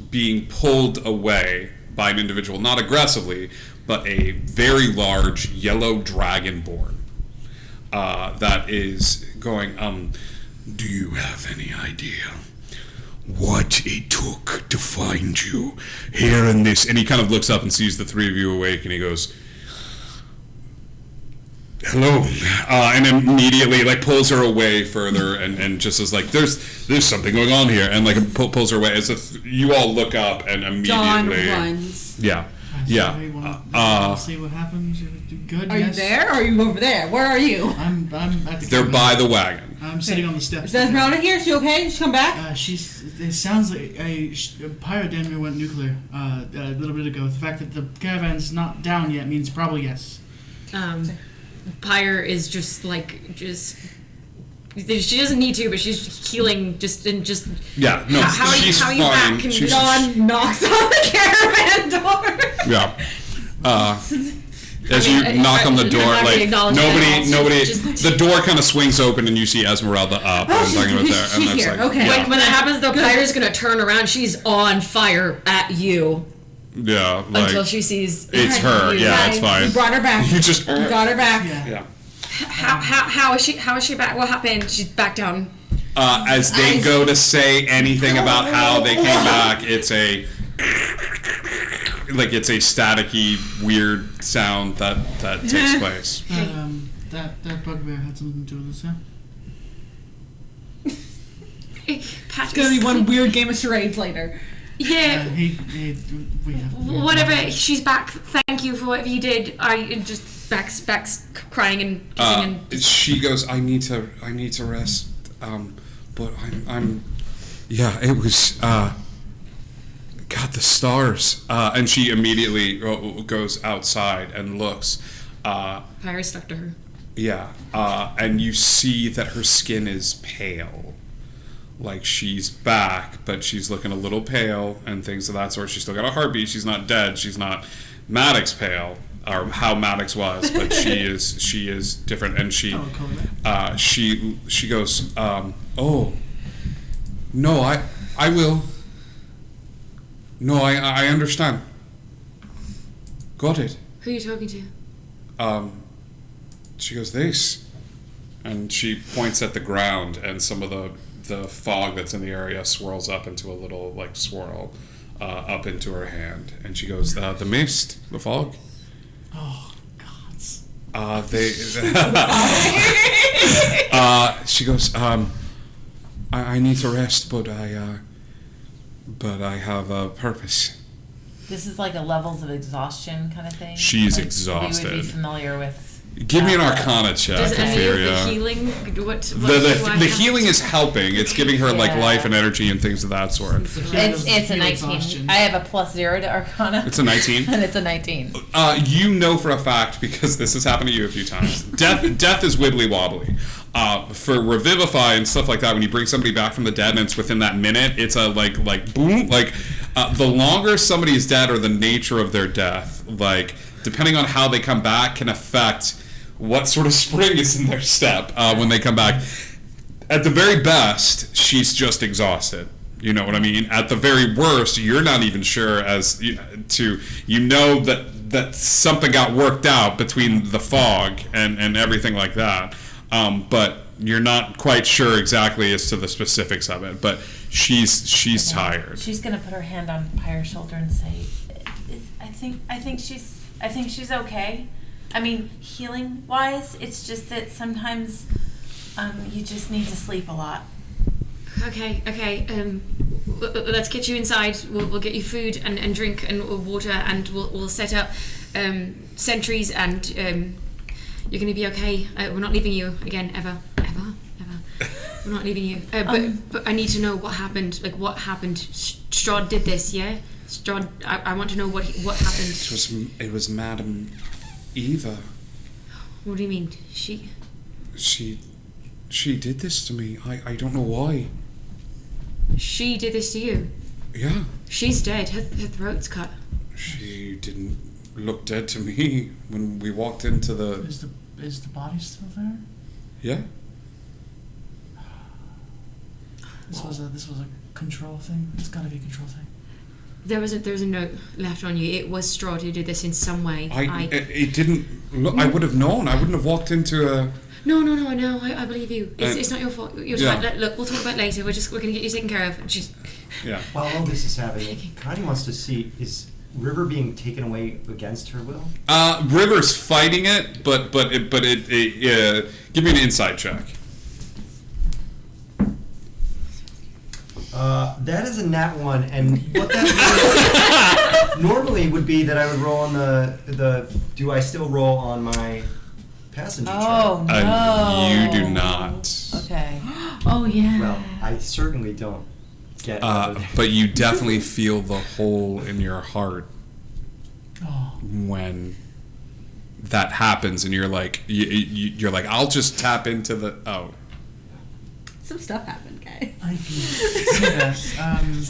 being pulled away by an individual, not aggressively, but a very large yellow dragonborn that is going, do you have any idea what it took to find you here in this? And he kind of looks up and sees the 3 of you awake, and he goes, hello, and immediately like pulls her away further, and just is like, there's something going on here, and like pulls her away as if you all look up and immediately Dawn runs. yeah. See what happens. Good. Are you there or are you over there? Where are you? I'm at the They're cabin. by the wagon. I'm sitting on the steps. Is Esmeralda here? Is she okay? Did she come back? It sounds like a pirate damn near went nuclear a little bit ago. The fact that the caravan's not down yet means probably yes. Pyre is just she doesn't need to, but she's healing Yeah, no, she's how fine. you back? And Dawn knocks on the caravan door. Yeah. As you knock on the door, I'm not like gonna acknowledge nobody, that. the door kind of swings open and you see Esmeralda up. Oh, and talking about there, and she's that's here. like, Okay. yeah, When that happens, though, Pyre's gonna turn around. She's on fire at you yeah, like until she sees it's her. you. Yeah, it's fine. You brought her back. You just You got her back. yeah. How is she back? What happened? She's back down. As they go to say anything about how they came back, it's a staticky, weird sound that takes place. That bugbear had something to do with this, It's gonna be one weird game of charades later. Yeah. We have Whatever. She's back. Thank you for whatever you did. I just backs crying and kissing and. She goes, I need to rest. But I'm. Yeah, it was. God, the stars. And she immediately goes outside and looks. Fire stuck to her. Yeah, and you see that her skin is pale. Like, she's back, but she's looking a little pale and things of that sort. She's still got a heartbeat. She's not dead. She's not Maddox pale, or how Maddox was, but she is different. And she goes, oh, no, I will. No, I understand. Got it. Who are you talking to? She goes, this. And she points at the ground, and some of the fog that's in the area swirls up into a little, like, swirl up into her hand. And she goes, the mist, the fog. Oh, gods. She goes, I need to rest, but I have a purpose. This is like a levels of exhaustion kind of thing. She's like, exhausted. We would be familiar with. Give me an Arcana check, Does any of the Ophelia. healing? What The do I healing have? is helping. It's giving her like Yeah. life and energy and things of that sort. It's a 19. I have a +0 to Arcana. It's a 19. And it's a 19. You know for a fact, because this has happened to you a few times. Death is wibbly wobbly. For revivify and stuff like that, when you bring somebody back from the dead and it's within that minute, it's a like boom. Like the longer somebody is dead or the nature of their death, like depending on how they come back, can affect what sort of spring is in their step when they come back. At the very best, she's just exhausted. You know what I mean? At the very worst, you're not even sure as that something got worked out between the fog and everything like that. But you're not quite sure exactly as to the specifics of it. But she's tired. She's gonna put her hand on Pyre's shoulder and say, "I think she's okay. I mean, healing wise, it's just that sometimes you just need to sleep a lot." Okay. Let's get you inside. We'll get you food and drink and water, and we'll set up sentries, and you're gonna be okay. We're not leaving you again, ever. We're not leaving you. But I need to know what happened. Like, what happened? Strahd did this, yeah? Strahd, I want to know what happened. It was Madam Eva. What do you mean? She did this to me. I don't know why. She did this to you? Yeah. She's dead. Her throat's cut. She didn't look dead to me when we walked into the... Is the body still there? Yeah. This was a control thing. It's gotta be a control thing. There was a note left on you. It was Strahd who did this in some way. It didn't look... I would have known. I wouldn't have walked into a... No, I know. I believe you. It's not your fault. You're Yeah. fine. Look, we'll talk about it later. We're gonna get you taken care of. Just Yeah. While all this is happening, Connie wants to see, is River being taken away against her will? River's fighting it, but give me an insight check. That is a nat 1, and what that means normally would be that I would roll on the do I still roll on my passenger Oh, chart? no. You do not. Okay. Oh yeah. Well, I certainly don't get other than- But you definitely feel the hole in your heart Oh. when that happens, and you're like, you're like, I'll just tap into the Some stuff happened, guys. I can see that.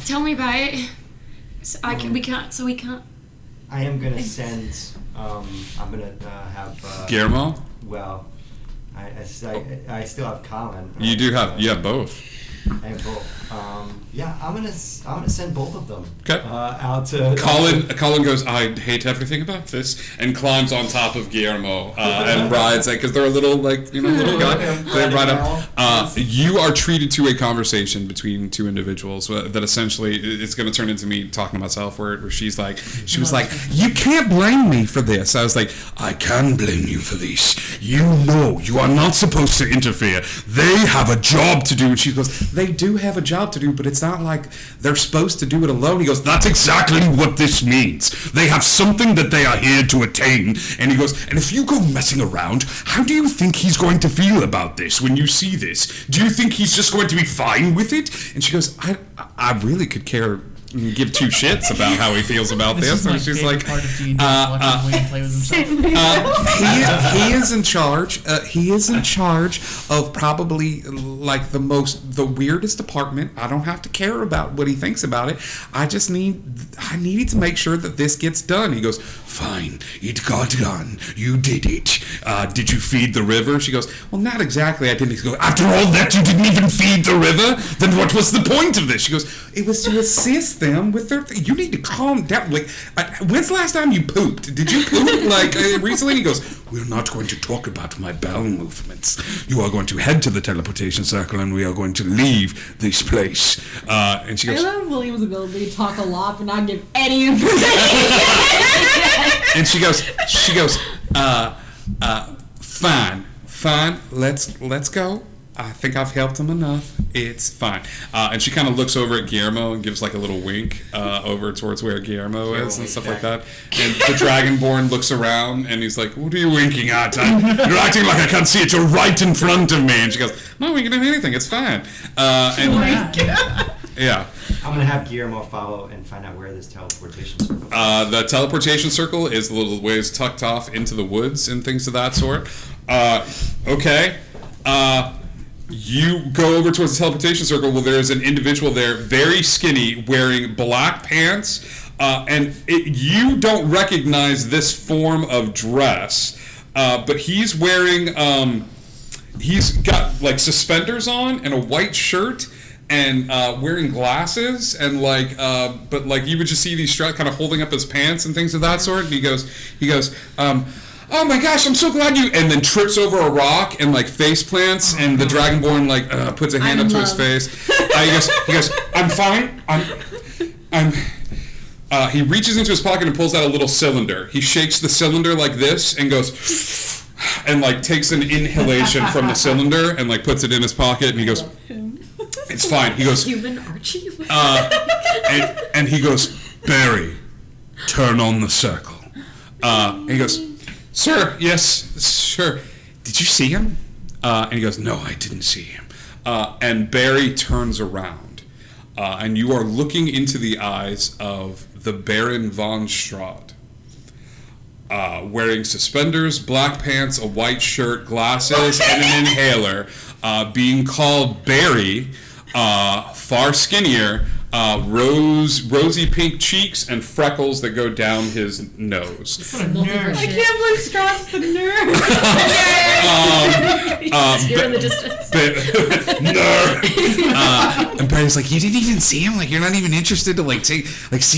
tell me about it. So we can't. I am gonna send. I'm gonna have. Guillermo. Well, I still have Colin. You do have both. I have both. Yeah, I'm gonna send both of them. Okay. Out to Colin goes, I hate everything about this, and climbs on top of Guillermo and rides, because they're a little, little guy. They ride up. You are treated to a conversation between two individuals that essentially it's going to turn into me talking to myself, where she was like, you can't blame me for this. I was like, I can blame you for this. You know you are not supposed to interfere. They have a job to do. And she goes, they do have a job to do, but it's not like they're supposed to do it alone. He goes, that's exactly what this means. They have something that they are here to attain. And he goes, and if you go messing around, how do you think he's going to feel about this when you see this? Do you think he's just going to be fine with it? And she goes, I really could care, give two shits about how he feels about this. And she's like, part of D&D, watching William play with himself. he is in charge. He is in charge of probably like the weirdest department. I don't have to care about what he thinks about it. I needed to make sure that this gets done. He goes, fine, it got done. You did it. Did you feed the river? She goes, well, not exactly. I didn't. He goes, after all that, you didn't even feed the river? Then what was the point of this? She goes, it was to assist them with their you need to calm down. Like, when's the last time you pooped? Did you poop like recently? And he goes, we're not going to talk about my bowel movements. You are going to head to the teleportation circle and we are going to leave this place. And she I goes, love William's ability to talk a lot but not give any information. and she goes, fine, let's go. I think I've helped him enough. It's fine. And she kind of looks over at Guillermo and gives like a little wink over towards where Guillermo is and stuff like that. And the Dragonborn looks around and he's like, what are you winking at? You're acting like I can't see it. You're right in front of me. And she goes, I'm not winking at anything. It's fine. Yeah. I'm going to have Guillermo follow and find out where this teleportation circle is. The teleportation circle is a little ways tucked off into the woods and things of that sort. Okay. You go over towards the teleportation circle. Well, there's an individual there, very skinny, wearing black pants, and you don't recognize this form of dress, but he's wearing, he's got like suspenders on and a white shirt, and wearing glasses, and like, but like you would just see these Strahd kind of holding up his pants and things of that sort. And he goes, oh my gosh, I'm so glad you, and then trips over a rock and like face plants, and the Dragonborn like puts a hand up to his face. He goes, I'm fine. He reaches into his pocket and pulls out a little cylinder. He shakes the cylinder like this and goes, and like takes an inhalation from the cylinder and like puts it in his pocket, and he goes, it's fine. He goes, human Archie. and he goes, Barry, turn on the circle. And he goes, sir, yes, sure. Did you see him? And he goes, no, I didn't see him. And Barry turns around, and you are looking into the eyes of the Baron von Strahd, wearing suspenders, black pants, a white shirt, glasses, and an inhaler, being called Barry, far skinnier, rosy pink cheeks and freckles that go down his nose. I can't believe Strahd's the nerd. You're in the distance. Nerd. And Barry's like, you didn't even see him? Like, you're not even interested to like see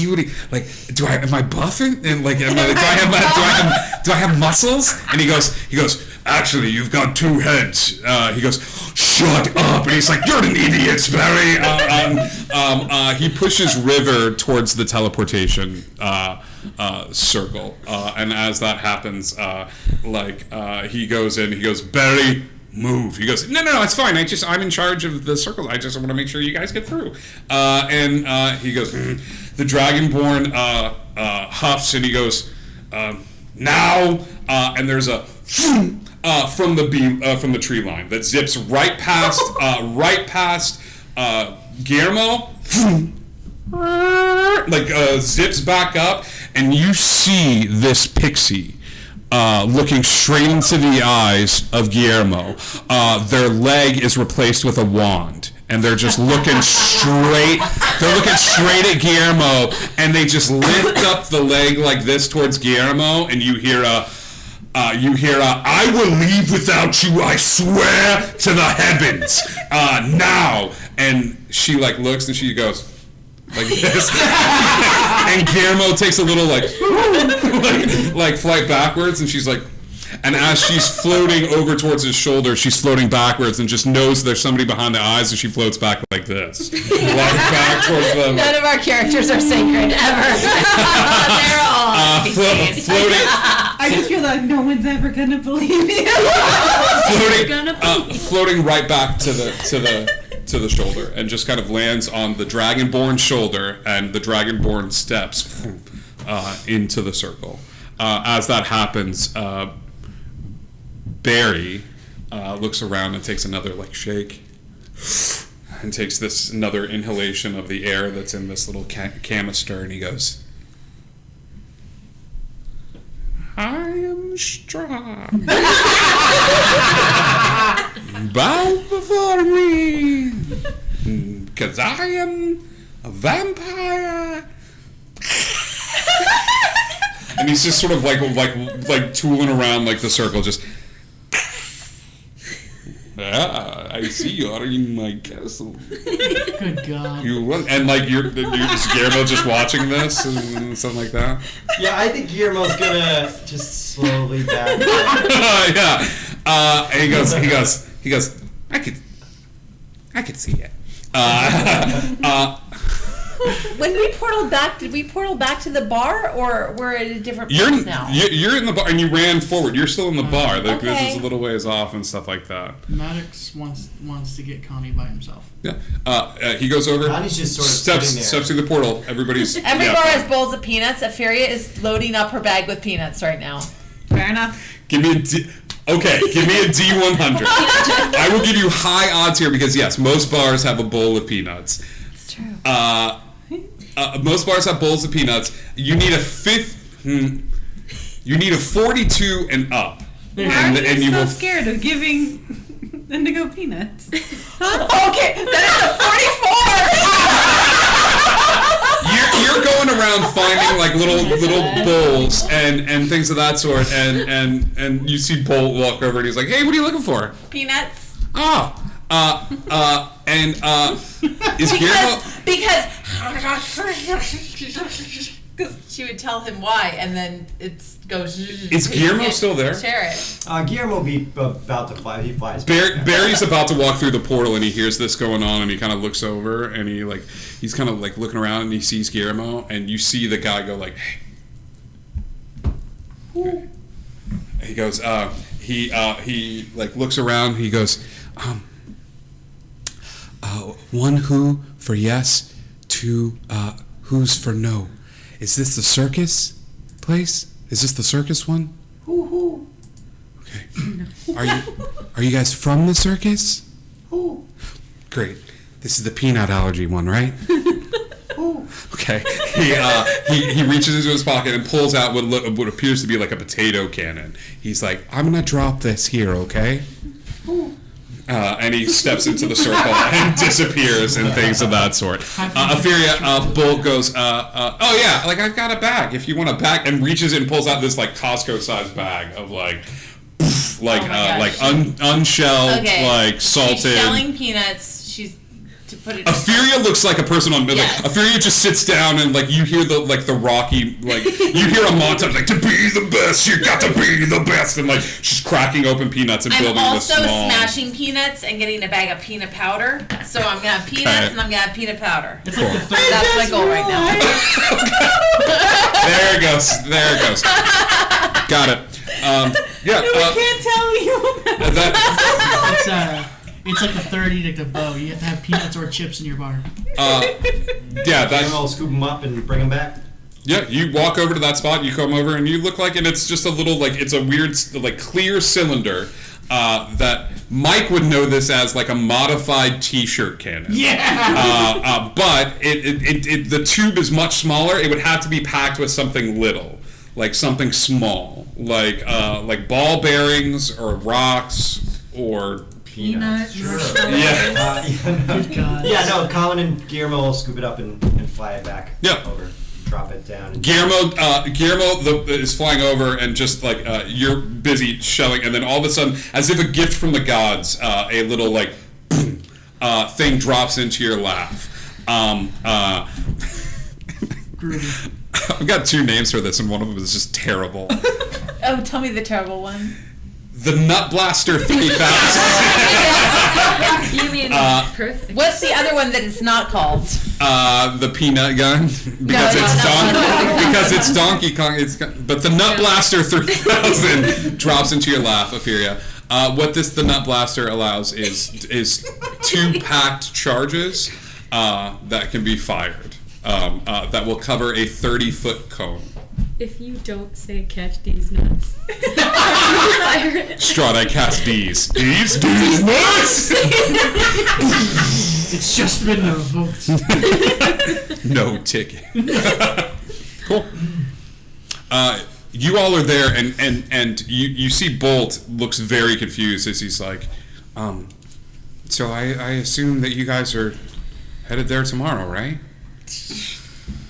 what he like? Am I buffing? And like, do I have muscles? And he goes, actually, you've got two heads. He goes, shut up. And he's like, you're an idiot, Barry. He pushes River towards the teleportation circle. And as that happens, he goes in, he goes, Barry, move. He goes, no, it's fine. I'm in charge of the circle. I just want to make sure you guys get through. And he goes, the Dragonborn huffs, and he goes, now, and there's a from the tree line that zips right past Guillermo, zips back up, and you see this pixie looking straight into the eyes of Guillermo. Their leg is replaced with a wand, and they're just looking straight. They're looking straight at Guillermo, and they just lift up the leg like this towards Guillermo, and you hear I will leave without you, I swear to the heavens, now. And she like looks and she goes like this, and Guillermo takes a little like flight backwards, and she's like, and as she's floating over towards his shoulder, she's floating backwards and just knows there's somebody behind the eyes, and she floats back like this, back towards them. None of our characters are sacred ever. They're all floating. I just feel like no one's ever gonna believe you. Floating right back to the to the shoulder and just kind of lands on the Dragonborn shoulder, and the Dragonborn steps into the circle. As that happens, Barry looks around and takes another shake, and takes another inhalation of the air that's in this little canister, and he goes, I am Strahd. Bow before me, because I am a vampire. And he's just sort of like tooling around the circle, just. I see you are in my castle. Good God. And you're just Guillermo just watching this and something like that. Yeah, I think Guillermo's gonna just slowly back. Yeah. And he goes. I could see it. When we portaled back, did we portal back to the bar, or we're at a different place now? You're in the bar, and you ran forward. You're still in the bar. Okay. This is a little ways off and stuff like that. Maddox wants to get Connie by himself. Yeah. He goes over. Connie's just sort of sitting there. Steps through the portal. Every bar yeah. has bowls of peanuts. Aferia is loading up her bag with peanuts right now. Fair enough. Give me a D100. I will give you high odds here because yes, most bars have a bowl of peanuts. It's true. Most bars have bowls of peanuts. You need a 42 and up. Why are you so scared of giving Indigo peanuts? Okay, that is a 44! You're going around finding little bowls and things of that sort, and you see Bolt walk over and he's like, "Hey, what are you looking for?" Peanuts. Is Guillermo? Because she would tell him why, and then it goes. Is Guillermo still there? Share it. Guillermo will be about to fly. He flies. Barry's about to walk through the portal, and he hears this going on, and he kind of looks over, and he's kind of looking around, and he sees Guillermo, and you see the guy go "Hey." He goes. He looks around. He goes. One who for yes, two who's for no. Is this the circus place? Is this the circus one? Who? Okay. Are you guys from the circus? Who? Great. This is the peanut allergy one, right? Who? Okay. He reaches into his pocket and pulls out what appears to be like a potato cannon. He's like, I'm gonna drop this here, okay? Who? And he steps into the circle and disappears and things of that sort. Aferia, Bolt goes, oh yeah, I've got a bag. If you want a bag, and reaches in and pulls out this Costco-sized bag of unshelled, salted. She's shelling peanuts. She's to put it. Aferia looks like a person on. Yes. Aferia just sits down and you hear the Rocky you hear a montage to be the best, you got to be the best, and she's cracking open peanuts and building this small. I'm also smashing peanuts and getting a bag of peanut powder. So I'm gonna have peanuts and I'm gonna have peanut powder. It's cool. like the third. That's my goal right now. There it goes. Got it. Yeah. We can't tell you that. It's like the third edict of Bo. You have to have peanuts or chips in your bar. Yeah, I'll scoop them up and bring them back. Yeah, you walk over to that spot, you come over, and you look and it's just a little, it's a weird, clear cylinder that Mike would know this as, a modified T-shirt cannon. Yeah! But the tube is much smaller. It would have to be packed with something little, something small, like ball bearings or rocks or... Peanuts. Sure. Yeah. Good God. Yeah, no, Colin and Guillermo will scoop it up and fly it back over. Drop it down. Guillermo is flying over and just you're busy shelling, and then all of a sudden, as if a gift from the gods, a little thing drops into your lap. I've got two names for this, and one of them is just terrible. Oh, tell me the terrible one. The Nut Blaster 3000. You mean perfect? What's the other one that it's not called? The Peanut Gun, because it's Donkey Kong. But the Nut Blaster 3000 drops into your lap, Aferia. What the Nut Blaster allows is 2 packed charges that can be fired. That will cover a 30-foot cone. If you don't say catch these nuts, Strahd, I cast D's. D's nuts! It's just been revoked. No ticket. Cool. You all are there, and you see Bolt looks very confused as he's like, so I assume that you guys are headed there tomorrow, right?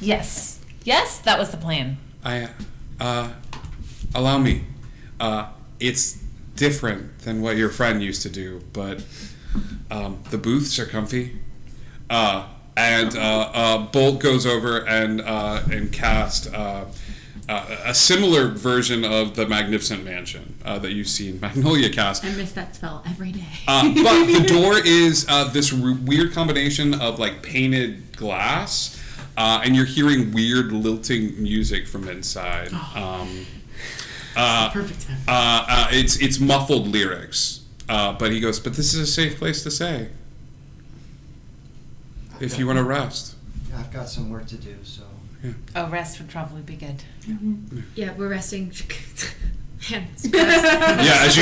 Yes. Yes, that was the plan. Allow me. It's different than what your friend used to do, but the booths are comfy. And Bolt goes over and cast a similar version of the Magnificent Mansion that you've seen Magnolia cast. I miss that spell every day. But the door is this weird combination of like painted glass, and you're hearing weird lilting music from inside. Perfect time. It's muffled lyrics, but he goes, "But this is a safe place to stay if you want to rest." I've got some work to do, so. Oh, rest would probably be good. yeah, we're resting. Yeah, as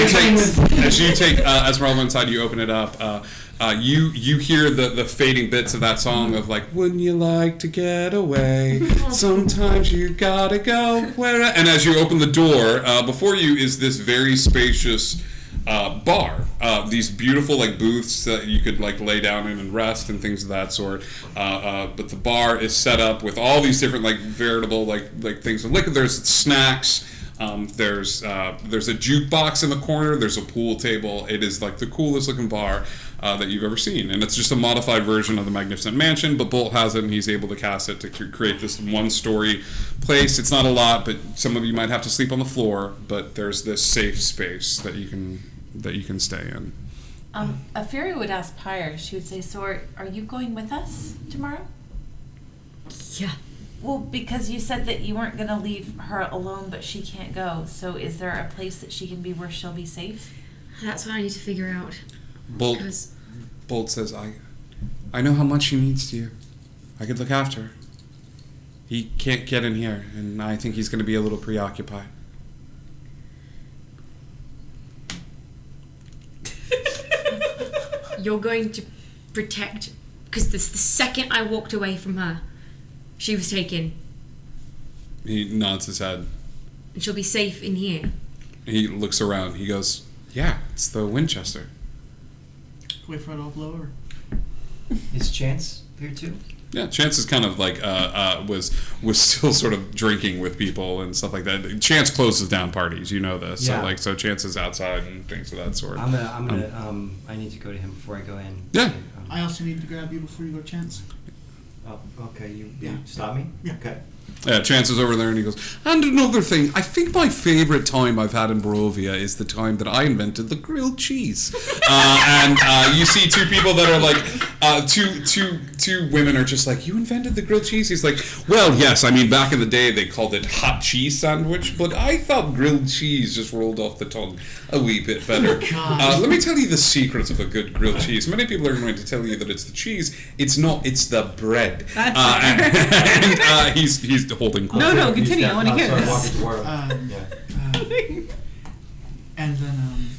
you take Esmeralda inside, you open it up. You hear the fading bits of that song of like, wouldn't you like to get away? Sometimes you gotta go where. And as you open the door, before you is this very spacious bar. These beautiful like booths that you could like lay down in and rest and things of that sort. But the bar is set up with all these different like veritable like things of liquor. There's snacks. There's a jukebox in the corner. There's a pool table. It is like the coolest looking bar that you've ever seen, and it's just a modified version of the Magnificent Mansion. But Bolt has it, and he's able to cast it to create this one-story place. It's not a lot, but some of you might have to sleep on the floor. But there's this safe space that you can stay in. A fairy would ask Pyre. She would say, "So are you going with us tomorrow?" Yeah. Well, because you said that you weren't going to leave her alone, but she can't go. So is there a place that she can be where she'll be safe? That's what I need to figure out. Bolt says, I know how much she means to you. I could look after her. He can't get in here, and I think he's going to be a little preoccupied. You're going to protect, because the second I walked away from her, she was taken. He nods his head. And she'll be safe in here. He looks around. He goes, yeah, it's the Winchester. Wait for it all blow over. Is Chance here too? Yeah, Chance is kind of like was still sort of drinking with people and stuff like that. Chance closes down parties, you know this. Yeah. So Chance is outside and things of that sort. I'm gonna I need to go to him before I go in. Yeah. I also need to grab you before you go, Chance. Oh, okay. You Yeah. stop me. Yeah. Okay. Yeah, Chance is over there and he goes, and another thing, I think my favourite time I've had in Barovia is the time that I invented the grilled cheese. And you see two people that are like, two women are just like, you invented the grilled cheese? He's like, well, yes, I mean, back in the day they called it hot cheese sandwich, but I thought grilled cheese just rolled off the tongue a wee bit better. Let me tell you the secret of a good grilled cheese. Many people are going to tell you that it's the cheese. It's not, it's the bread. That's and he's holding court. No, continue. I want to hear this. Walking toward him. And then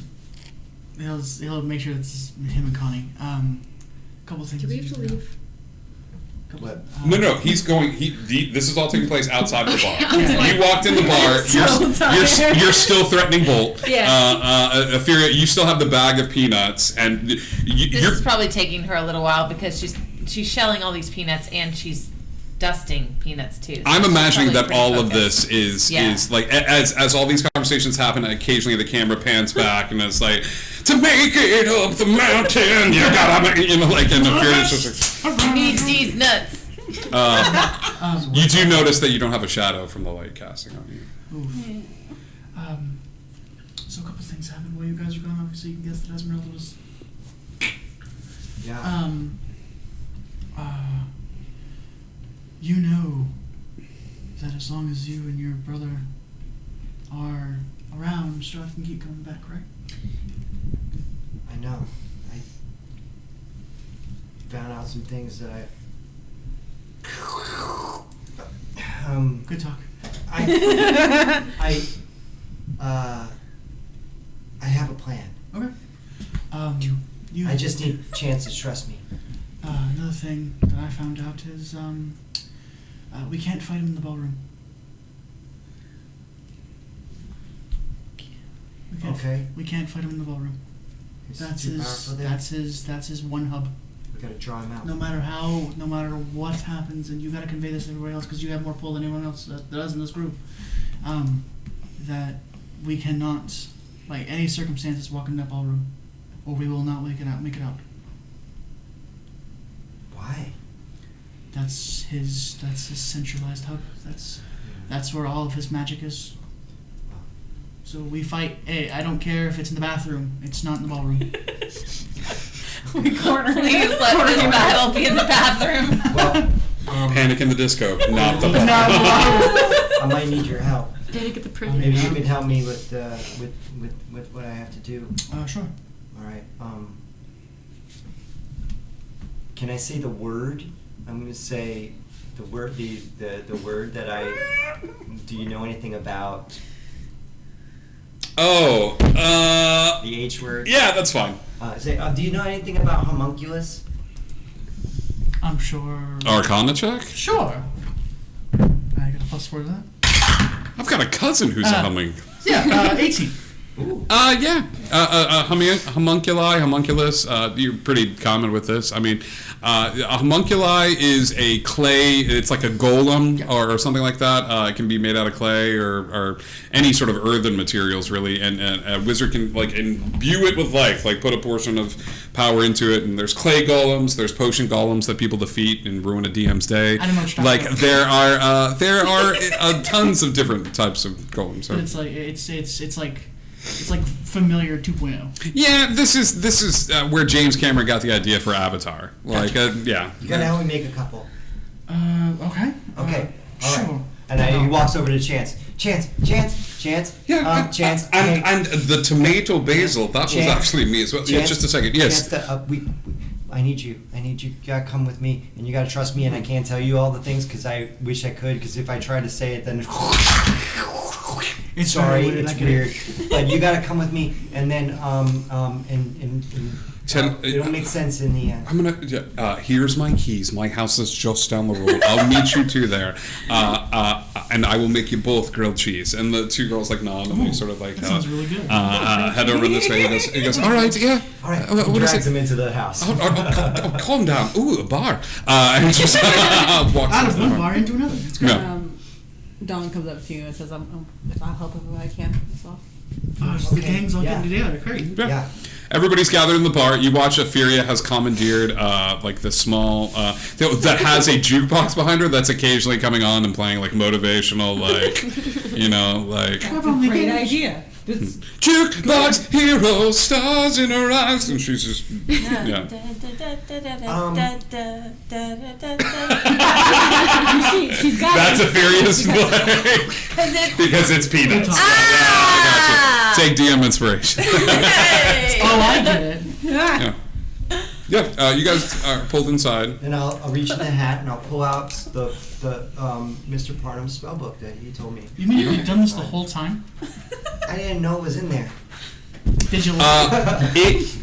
he'll make sure it's him and Connie. Couple things. Do we have to leave? What? No, he's going. This is all taking place outside the bar. I was like, You walked in the bar. You're still threatening Bolt. Yeah. Etheria, you still have the bag of peanuts, and This you're. is probably taking her a little while because she's shelling all these peanuts and she's dusting peanuts too. So I'm she's imagining probably that all pretty of focused. this is Yeah. is like as all these conversations happen. Occasionally, the camera pans back, and it's like, to make it up the mountain, you gotta make, like, and Etheria is just like. Need these nuts. You do notice that you don't have a shadow from the light casting on you. Oof. So a couple things happened while you guys were gone. Obviously, you can guess that Esmeralda was. Yeah. You know that as long as you and your brother are around, Strahd can keep coming back, right? I know. I found out some things that Good talk. I have a plan. Okay. You. I just need a chance to trust me. Another thing that I found out is we can't fight him in the ballroom. We can't fight him in the ballroom. He's That's too his. powerful there. That's his one hub. We gotta draw him out. No matter what happens, and you gotta convey this to everybody else because you have more pull than anyone else that does in this group. That we cannot, by any circumstances, walk in that ballroom, or we will not make it out. Why? That's his centralized hub. That's where all of his magic is. So we fight. Hey, I don't care if it's in the bathroom. It's not in the ballroom. We corner Please let this battle be in the bathroom. Well, Panic in the Disco, not the ball. I might need your help. Panic at the Privy. Maybe you can help me with what I have to do. Sure. All right. Can I say the word? I'm gonna say the word. The word that I. Do you know anything about Oh, the H word? yeah, that's fine. Do you know anything about homunculus? I'm sure. Arcana check? Sure. I got a +4 to that. I've got a cousin who's humming. Yeah, 18. Ooh. Yeah. Homunculus, you're pretty common with this. I mean, a homunculi is a clay, it's like a golem or something like that. It can be made out of clay or any sort of earthen materials, really. And a wizard can, like, imbue it with life, like put a portion of power into it. And there's clay golems, there's potion golems that people defeat and ruin a DM's day. I don't know what you're Like, talking there are tons of different types of golems. But it's like familiar 2.0. Yeah, this is where James Cameron got the idea for Avatar. Like, yeah. You gotta help me make a couple. Okay. Okay. All Sure. right. And he walks over to Chance. Chance. Yeah, Chance. and the tomato basil, that was Chance. actually me as well. Yeah, Chance. just a second. Yes. Chance, I need you. You gotta come with me, and you gotta trust me. And I can't tell you all the things because I wish I could. Because if I try to say it, then It's sorry, very weird, I it's get it. weird. But you gotta come with me, and then it'll make sense in the end. I'm gonna. Here's my keys. My house is just down the road. I'll meet you two there, and I will make you both grilled cheese. And the two girls like nod, and they sort of like That sounds really good. head over this way. He goes, all right, yeah. All right, What is drags it? him into the house. Calm down. Ooh, a bar. And just walks Out into of the one bar. bar into another. It's great. Yeah. Dawn comes up to you and says, I'll help if I can as well. The Okay, gang's all yeah. getting together. Great. Yeah. Everybody's gathered in the bar. You watch Furia has commandeered like the small that has a jukebox behind her that's occasionally coming on and playing like motivational like That's a great idea. This, jukebox hero stars in her eyes, and she's just yeah. she's got That's it. a Furious play because it's peanuts. Yeah, I gotcha. Take DM inspiration. Oh, I get it. Yeah. Yeah, you guys are pulled inside. Then I'll reach in the hat and I'll pull out the Mr. Parnham spellbook that he told me. You mean you've done this the whole time? I didn't know it was in there. Did you look? I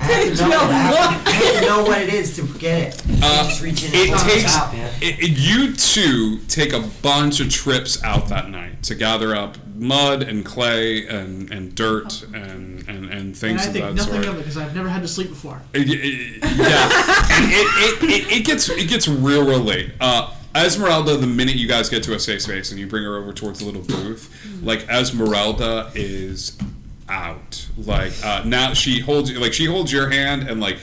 have to know what it is to get it. Just reach in and It pull takes out, man. you two take a bunch of trips out that night to gather up mud and clay and dirt and And things I of think that nothing sort. of it because I've never had to sleep before. Yeah, and it gets real late. Esmeralda, the minute you guys get to a safe space and you bring her over towards the little booth, like Esmeralda is out. Like now she holds your hand and like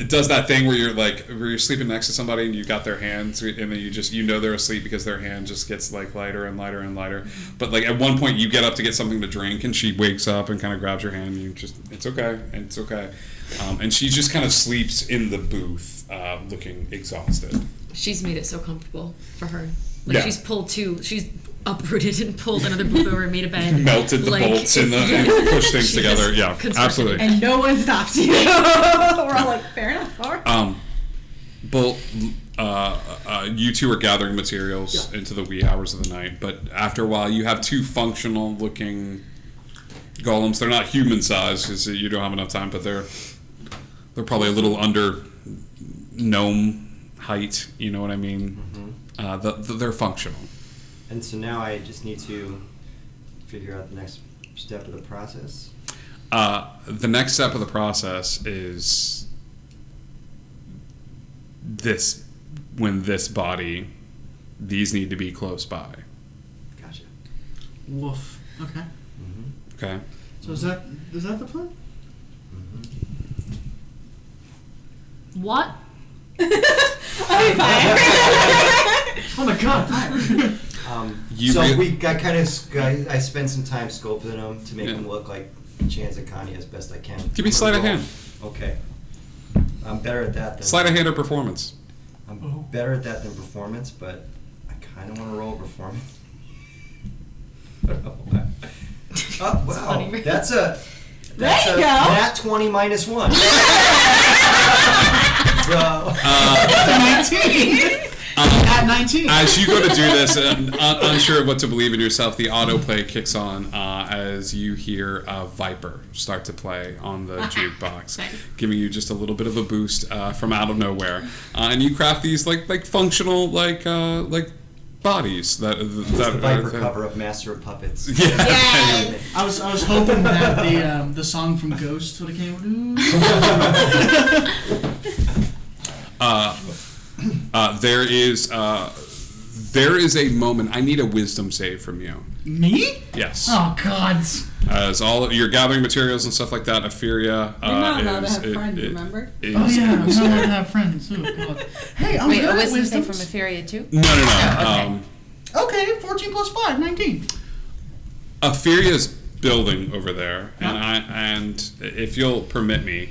does that thing where you're sleeping next to somebody and you got their hands and then you know they're asleep because their hand just gets like lighter and lighter and lighter. But like at one point you get up to get something to drink and she wakes up and kind of grabs your hand and you just it's okay. And she just kind of sleeps in the booth, looking exhausted. She's made it so comfortable for her. Like Yeah. she's pulled two. She's uprooted and pulled another booth over and made a bed. Melted the bolts and pushed things together. Yeah, absolutely. And no one stopped you. We're all like, fair enough. All right. Bolt, you two are gathering materials into the wee hours of the night, but after a while you have two functional looking golems. They're not human sized because you don't have enough time, but they're probably a little under gnome height, you know what I mean? Mm-hmm. They're functional. And so now I just need to figure out the next step of the process. The next step of the process is this. When this body, these need to be close by. Gotcha. Woof. Okay. Mm-hmm. Okay. So is that the plan? Mm-hmm. What? Oh my god. I spent some time sculpting them to make them look like Chance and Kanye as best I can. Give me sleight of hand. Okay. I'm better at that than Sleight of hand or performance. I'm better at that than performance, but I kind of want to roll performance. Oh wow, that's a nat 20 minus 1. So 19. At 19. As you go to do this, unsure of what to believe in yourself, the autoplay kicks on as you hear Viper start to play on the jukebox, giving you just a little bit of a boost from out of nowhere. And you craft these like functional like bodies that the Viper cover of Master of Puppets. Yeah. I was hoping that the song from Ghost would have came. There is a moment. I need a wisdom save from you. Me? Yes. Oh God. As you're gathering materials and stuff like that, Ophelia You're not allowed to have friends, remember? Oh yeah, I'm not allowed to have friends. Oh God. Hey, I'm Wait, good a at wisdom save wisdoms. from Etheria too? No. Okay, 14 plus 5, 19. Ophelia's building over there, and if you'll permit me,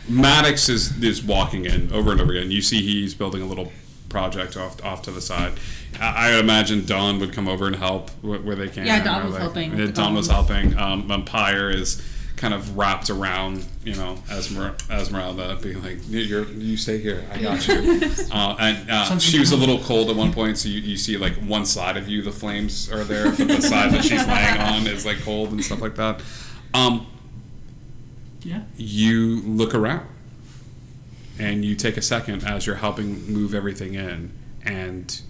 Maddox is walking in over and over again. You see he's building a little project off to the side. I imagine Dawn would come over and help where they can. Yeah, Dawn was helping. Dawn was helping. Pyre is kind of wrapped around, Esmeralda, being like, you stay here, I got you. She was a little cold at one point, so you see like one side of you, the flames are there, but the side that she's laying on is like cold and stuff like that. Yeah. You look around, and you take a second as you're helping move everything in, and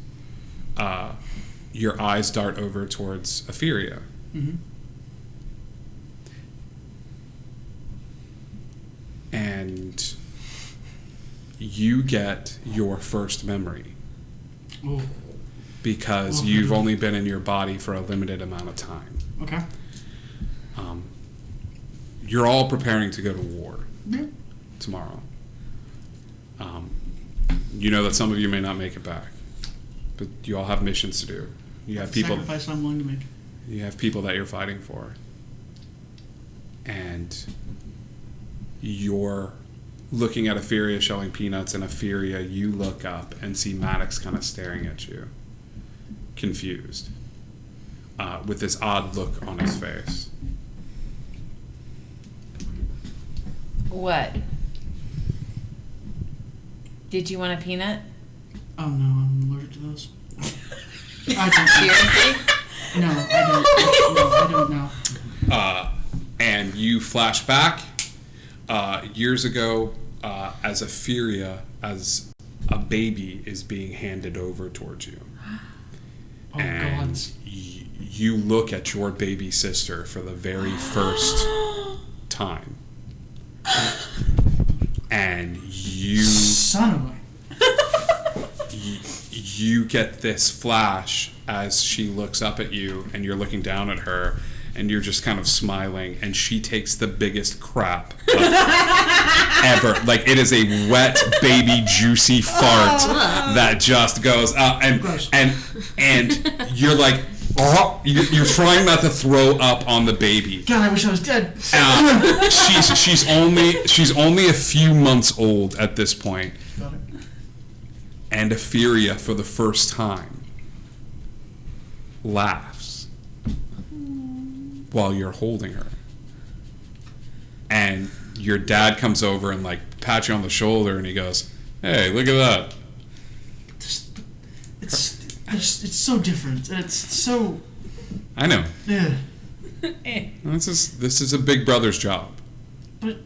your eyes dart over towards Ophelia. Mm-hmm. And you get your first memory. Ooh. Because you've only been in your body for a limited amount of time. Okay. You're all preparing to go to war tomorrow. You know that some of you may not make it back, but you all have missions to do. You have people. Sacrifice I'm willing to make. You have people that you're fighting for, and you're looking at Ophelia shelling peanuts, and Ophelia, you look up and see Maddox kind of staring at you, confused, with this odd look on his face. What? Did you want a peanut? Oh no, I'm allergic to those. I don't. Seriously? No, I don't know. And you flash back years ago as Ophelia, as a baby is being handed over towards you. Oh And God. You look at your baby sister for the very first time. And you... Son of a... You get this flash as she looks up at you, and you're looking down at her, and you're just kind of smiling, and she takes the biggest crap ever. Like, it is a wet, baby, juicy fart that just goes up, and you're like, oh, you're trying not to throw up on the baby. God, I wish I was dead. She's only a few months old at this point. Got it. And Ophelia, for the first time, laughs while you're holding her. And your dad comes over and like pats you on the shoulder and he goes, "Hey, look at that." It's so different, and it's so. I know. Yeah. This is a big brother's job. But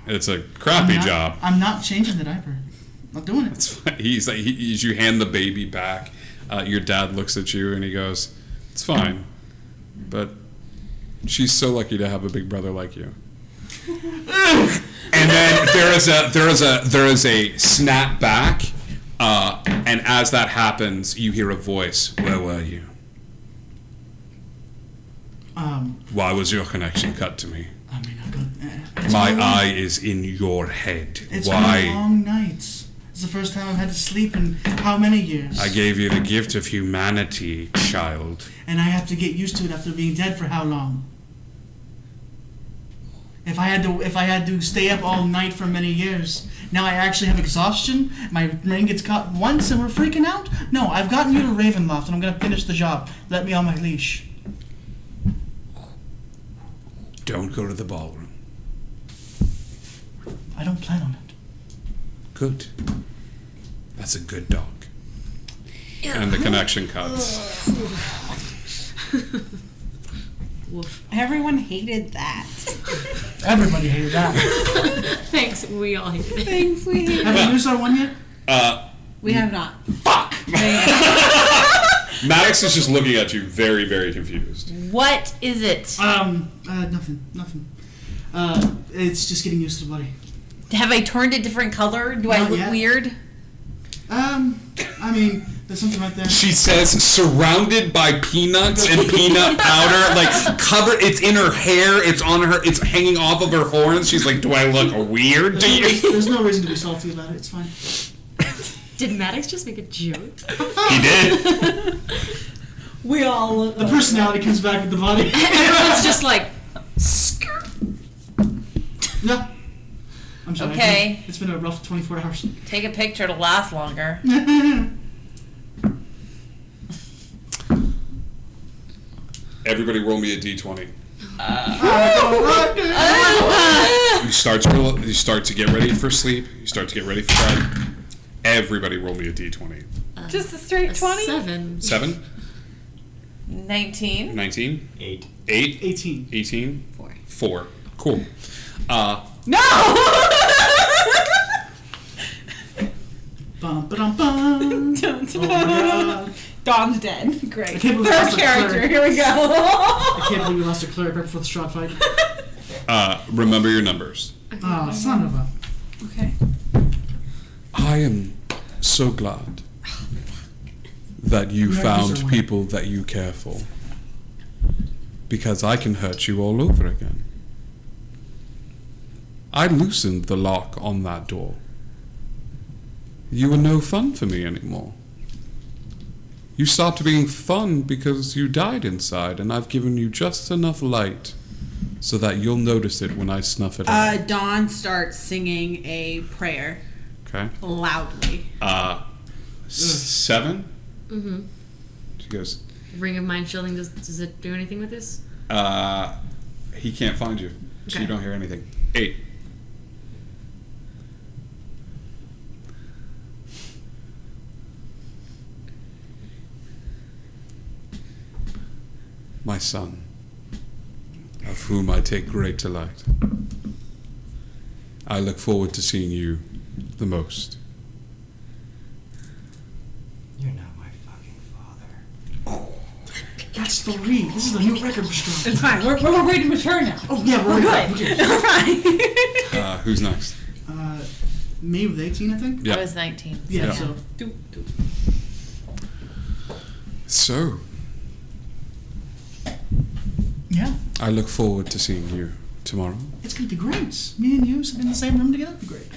It's a crappy job. I'm not changing the diaper. I'm not doing it. It's fine. He's like, as you hand the baby back, your dad looks at you and he goes, "It's fine, but she's so lucky to have a big brother like you." And then there is a snap back, and as that happens, you hear a voice. "Where were you? Why was your connection cut to me? I mean, My eye is in your head. It's Why? been a long night. It's the first time I've had to sleep in how many years? I gave you the gift of humanity, child." And I have to get used to it after being dead for how long? If I had to stay up all night for many years, now I actually have exhaustion. My brain gets caught once and we're freaking out. No, I've gotten you to Ravenloft and I'm gonna finish the job. Let me on my leash. Don't go to the ballroom. I don't plan on it. Good. That's a good dog. And the connection cuts. Woof. Everyone hated that. Everybody hated that. Thanks. We all hated it. Thanks, we hate Have you used our one yet? We have not. Fuck! Maddox is just looking at you very, very confused. What is it? Nothing. It's just getting used to the body. Have I turned a different color? Do I Not look yet. weird? I mean, there's something right there. She says, surrounded by peanuts and peanut powder, like covered. It's in her hair. It's on her. It's hanging off of her horns. She's like, "Do I look weird to you?" There's no reason to be salty about it. It's fine. Did Maddox just make a joke? He did. We all look. The personality comes back with the body. Everyone's just like, skirt. No. I'm sorry. Okay. It's been a rough 24 hours. Take a picture to last longer. Everybody, roll me a d20. Oh, You start to get ready for sleep. You start to get ready for bed. Everybody, roll me a d20. Just a straight A 20? 7. 7, 19. 19, 8. 8, 18. 18, 4. 4. Cool. No! Bum, ba-dum, bum. Don't. Oh my god. Don's dead. Great. I can't believe Third that's a character. cleric. Here we go. I can't believe we lost a cleric right before the Strahd fight. Remember your numbers. Oh, son of a. Okay. I am so glad that you Numbers are found one. people that you care for. Because I can hurt you all over again. I loosened the lock on that door. You were no fun for me anymore. You stopped being fun because you died inside, and I've given you just enough light so that you'll notice it when I snuff it out. Dawn starts singing a prayer Okay? loudly. 7? Mm-hmm. She goes, Ring of Mind Shielding, does it do anything with this? he can't find you, so Okay. you don't hear anything. 8. My son, of whom I take great delight. I look forward to seeing you the most. You're not my fucking father. That's 3. This is a new record for Strahd. It's fine. We're ready to mature now. Oh, yeah, We're good. Okay. We're fine. Who's next? Me with 18, I think? Yeah. I was 19. Yeah, Yeah. so. So, Yeah. I look forward to seeing you tomorrow. It's gonna be great. Me and you sitting in the same room together would be great.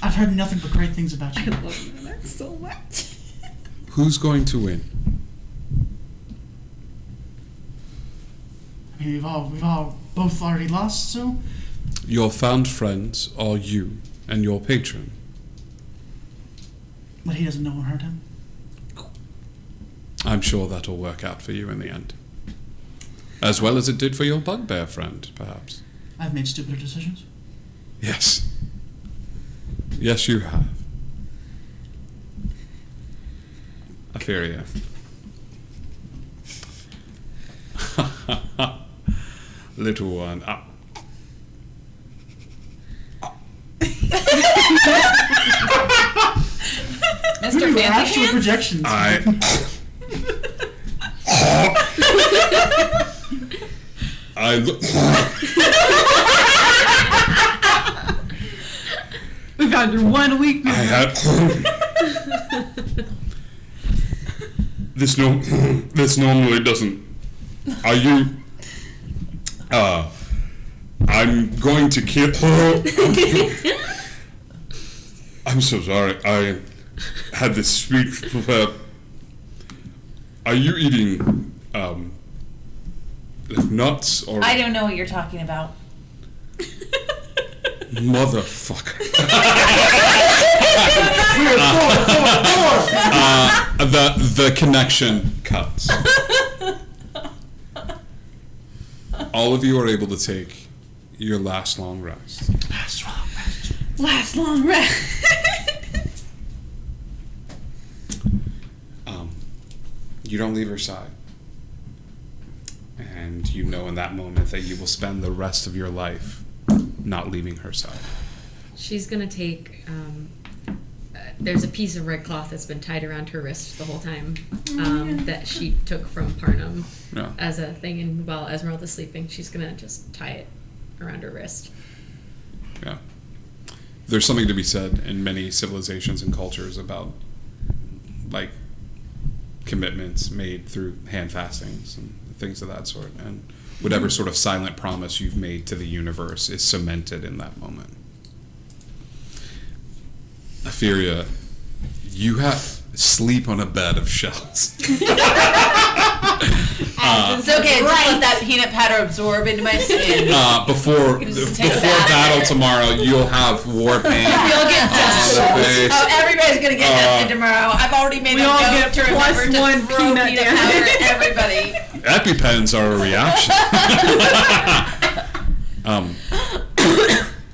I've heard nothing but great things about I you. love that so much. Who's going to win? I mean, we've all both already lost, so. Your found friends are you and your patron. But he doesn't know what hurt him. I'm sure that'll work out for you in the end. As well as it did for your bugbear friend, perhaps. I've made stupider decisions. Yes. Yes, you have. Aferia. Little one. Mr. Fancy Astral Pants? projections. I look. We found your one weakness. I had. This normally doesn't. Are you? I'm going to kill. I'm so sorry. I had this speech prepared. Are you eating nuts or? I don't know what you're talking about. Motherfucker. The connection cuts. All of you are able to take your last long rest. Last long rest. You don't leave her side. And you know in that moment that you will spend the rest of your life not leaving her side. She's gonna take. There's a piece of red cloth that's been tied around her wrist the whole time that she took from Parnum as a thing. And while Esmeralda's sleeping, she's gonna just tie it around her wrist. Yeah. There's something to be said in many civilizations and cultures about, like, commitments made through hand fastings and things of that sort. And whatever sort of silent promise you've made to the universe is cemented in that moment. Aferia, you have sleep on a bed of shells. It's okay, just let that peanut powder absorb into my skin. Before battle tomorrow, you'll have war paint. You'll get on the face. Oh, everybody's gonna get dusted tomorrow. I've already made a note to remember to +1 throw peanut peanut damage. powder at everybody. EpiPens are a reaction.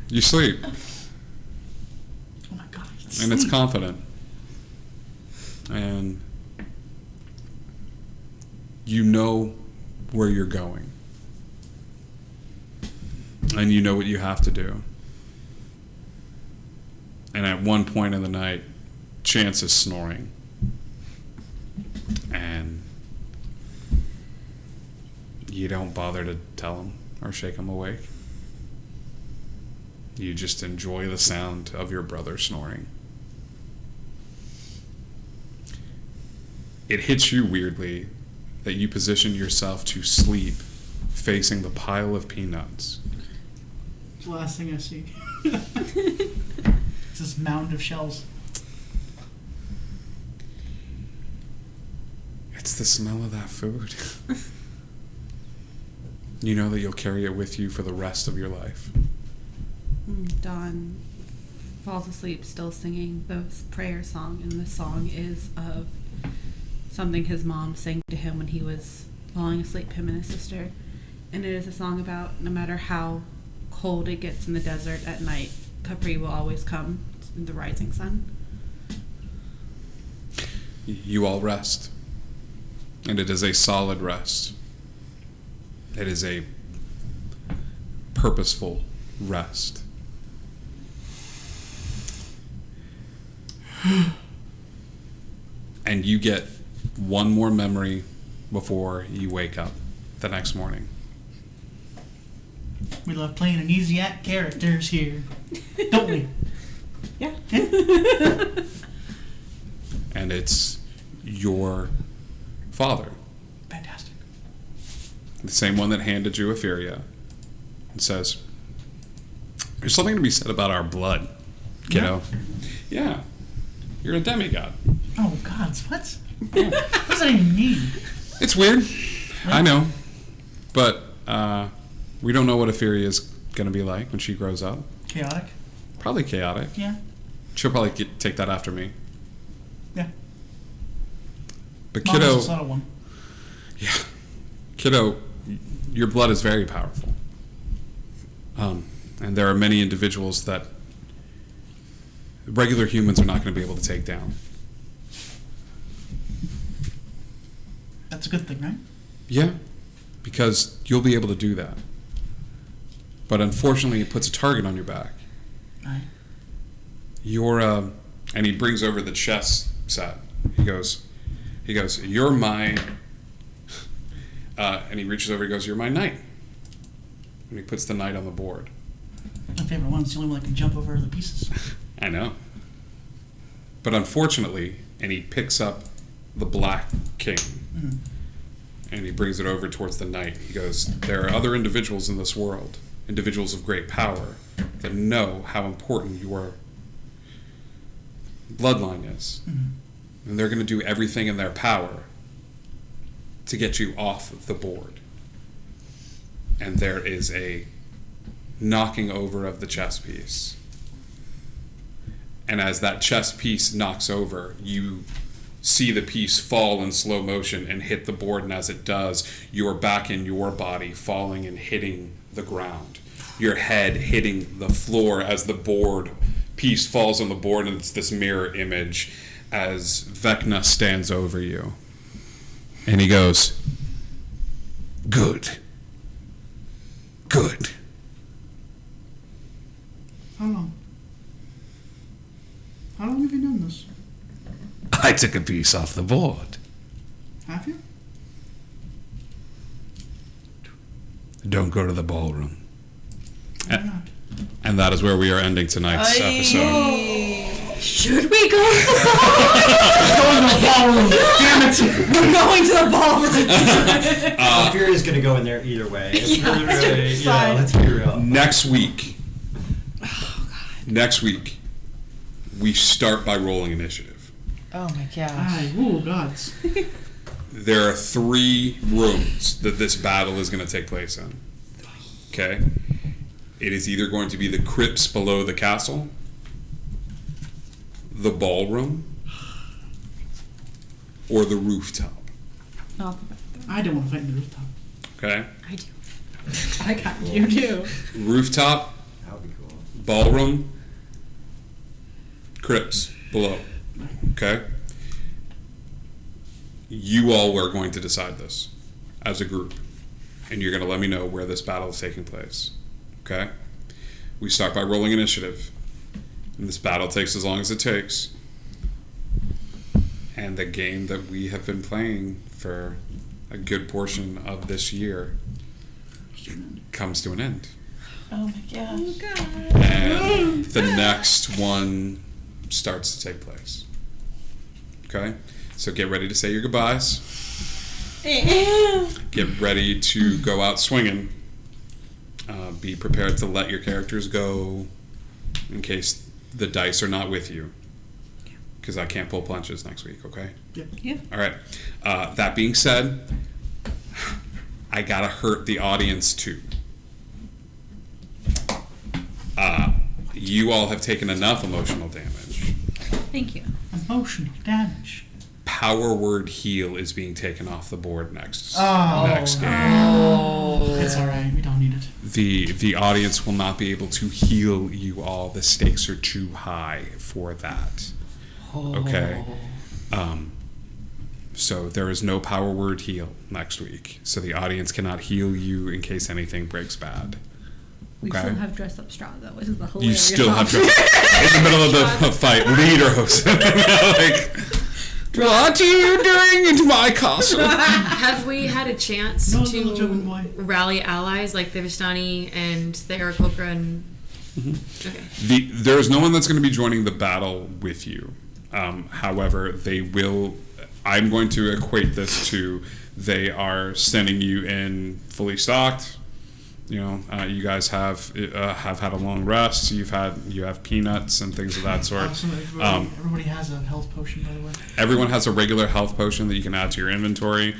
You sleep, Oh my god. and it's confident, and you know where you're going, and you know what you have to do. And at one point in the night, Chance is snoring, and you don't bother to tell him or shake him awake. You just enjoy the sound of your brother snoring. It hits you weirdly that you position yourself to sleep facing the pile of peanuts. It's the last thing I see. It's this mound of shells. It's the smell of that food. You know that you'll carry it with you for the rest of your life. Don falls asleep still singing the prayer song, and the song is of something his mom sang to him when he was falling asleep, him and his sister. And it is a song about no matter how cold it gets in the desert at night, Capri will always come in the rising sun. You all rest. And it is a solid rest. It is a purposeful rest. And you get one more memory before you wake up the next morning. We love playing an easy act characters here, don't we? Yeah. And it's your father. Fantastic. The same one that handed you Aferia. And says, there's something to be said about our blood, kiddo. Yeah. You're a demigod. Oh God, what? What does that even mean? It's weird. I know. But we don't know what Aferia is going to be like when she grows up. Chaotic. Probably chaotic. Yeah. She'll probably take that after me. Yeah. But Mom is kiddo, a subtle one. yeah, kiddo, your blood is very powerful. And there are many individuals that regular humans are not going to be able to take down. That's a good thing, right? Yeah, because you'll be able to do that. But unfortunately, it puts a target on your back. Right. You're, and he brings over the chess set. He goes, you're my, and he reaches over, he goes, you're my knight. And he puts the knight on the board. My favorite one. It's the only one that can jump over the pieces. I know. But unfortunately, and he picks up the black king, and he brings it over towards the knight. He goes, there are other individuals in this world, individuals of great power, that know how important your bloodline is. And they're going to do everything in their power to get you off the board. And there is a knocking over of the chess piece. And as that chess piece knocks over, you see the piece fall in slow motion and hit the board, and as it does, you are back in your body, falling and hitting the ground. Your head hitting the floor as the board piece falls on the board, and it's this mirror image as Vecna stands over you. And he goes, good. Good. How long? How long have you done this? I took a piece off the board. Have you? Don't go to the ballroom. Why not? And that is where we are ending tonight's episode. Should we go? Going to the ballroom. Damn it! We're going to the ballroom. Furia's gonna go in there either way. Fine. Let's be real. Next week, we start by rolling initiative. Oh my gosh. Aye, ooh, gods. There are 3 rooms that this battle is going to take place in. Okay? It is either going to be the crypts below the castle, the ballroom, or the rooftop. Not the bathroom. I don't want to fight in the rooftop. Okay? I do. I got you too. Rooftop, That would be cool. ballroom, crypts below. Okay? You all are going to decide this as a group, and you're going to let me know where this battle is taking place. Okay? We start by rolling initiative, and this battle takes as long as it takes. And the game that we have been playing for a good portion of this year comes to an end. Oh my gosh. And the next one starts to take place. Okay? So get ready to say your goodbyes. Get ready to go out swinging. Be prepared to let your characters go in case the dice are not with you. Because I can't pull punches next week, okay? Yeah. All right. That being said, I gotta hurt the audience too. You all have taken enough emotional damage. Thank you. Emotional damage. Power word heal is being taken off the board next game. It's alright, we don't need it. The audience will not be able to heal you all. The stakes are too high for that. Okay. So there is no power word heal next week. So the audience cannot heal you in case anything breaks bad. We Okay. still have dressed up Strahd though, which is the You hilarious still have to, option. in the middle of the fight, leaders. Like, what are you doing into my castle? Have we had a chance No, little German to boy. rally allies like the Vistani and the Aarakocra and... Okay. There's no one that's going to be joining the battle with you. However, they will. I'm going to equate this to they are sending you in fully stocked. You know, you guys have had a long rest. You have peanuts and things of that sort. Everybody has a health potion, by the way. Everyone has a regular health potion that you can add to your inventory.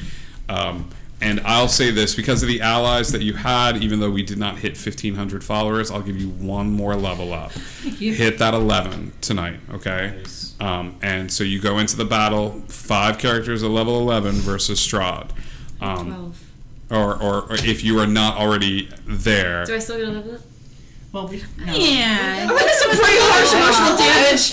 And I'll say this, because of the allies that you had, even though we did not hit 1,500 followers, I'll give you one more level up. Hit that 11 tonight, okay? Nice. And so you go into the battle, 5 characters at level 11 versus Strahd. 12. Or if you are not already there. Do I still get a level up? Well, no. Yeah. That's some pretty harsh emotional damage.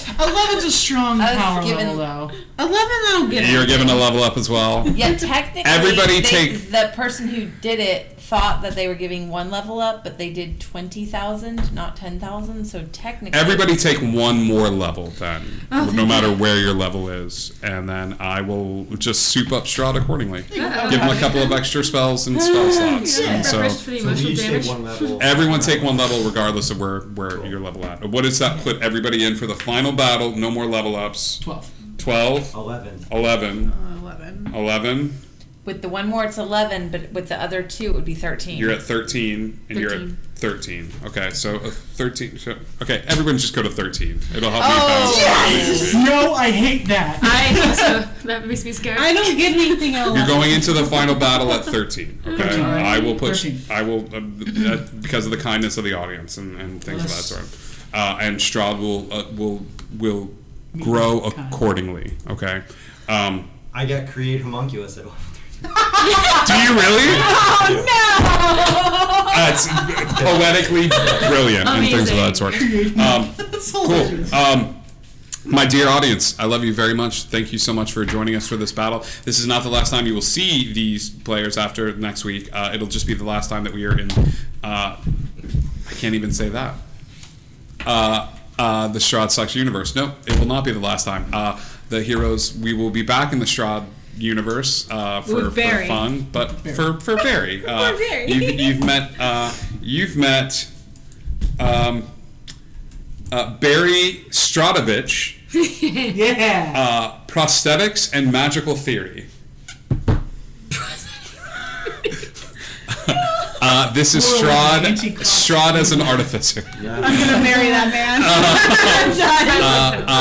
11's a strong I was power given- level, though. 11, I'll get it. You're given a level up as well. Yeah, technically, Everybody take- the person who did it thought that they were giving 1 level up, but they did 20,000, not 10,000. So technically, Everybody take 1 more level then, Oh, no matter where your level is, and then I will just soup up Strahd accordingly. Uh-oh. Give him a couple of extra spells and spell slots. Yeah. And so Preparation for the So we emotional each damage. take one level. everyone take 1 level regardless of where your level at. What does that put everybody in for the final battle? No more level ups. 12. 12, 11. 11, 11. 11. with the one more, it's 11, but with the other 2, it would be 13. You're at 13, and you're at 13. 13. Okay, so 13. So, okay, everyone just go to 13. It'll help Oh, me. Yes! No, I hate that. I also, that makes me scared. I don't get anything else. You're going into the final battle at 13. Okay, 13. I will put. 13. I will because of the kindness of the audience and things of that sort. And Strahd will grow accordingly. Okay. I got create homunculus at 11. Do you really? Oh, It's poetically brilliant and things of that sort. That's hilarious. Cool. My dear audience, I love you very much. Thank you so much for joining us for this battle. This is not the last time you will see these players after next week. It'll just be the last time that we are in. I can't even say that. The Strahd Sux universe. No, it will not be the last time. The heroes. We will be back in the Strahd universe for Barry. fun, but for Barry. Barry. You've met Barry Stradovich. Yeah. Prosthetics and magical theory. This is Whoa, Strahd. anti-clock. Strahd as an artificer. I'm gonna marry that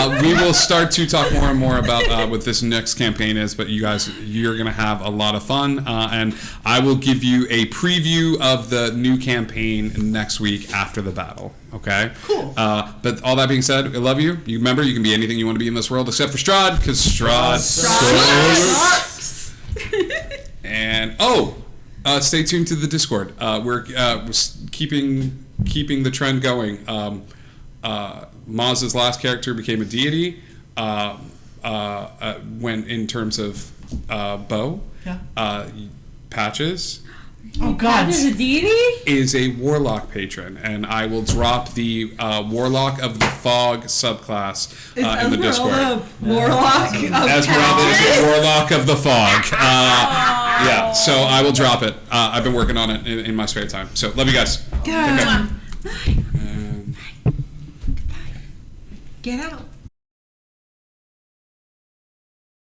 man. We will start to talk more and more about what this next campaign is, but you're going to have a lot of fun, and I will give you a preview of the new campaign next week after the battle. Okay? Cool. But all that being said, I love you. You remember, you can be anything you want to be in this world except for Strahd, because Strahd sucks. And stay tuned to the Discord. We're keeping the trend going. Maz's last character became a deity. When in terms of bow, Patches Oh God. There's a deity? is a warlock patron, and I will drop the warlock of the fog subclass in the Discord. Warlock of Esmeralda is a warlock of the fog. Yeah, so I will drop it. I've been working on it in my spare time. So love you guys. Take care. Get out.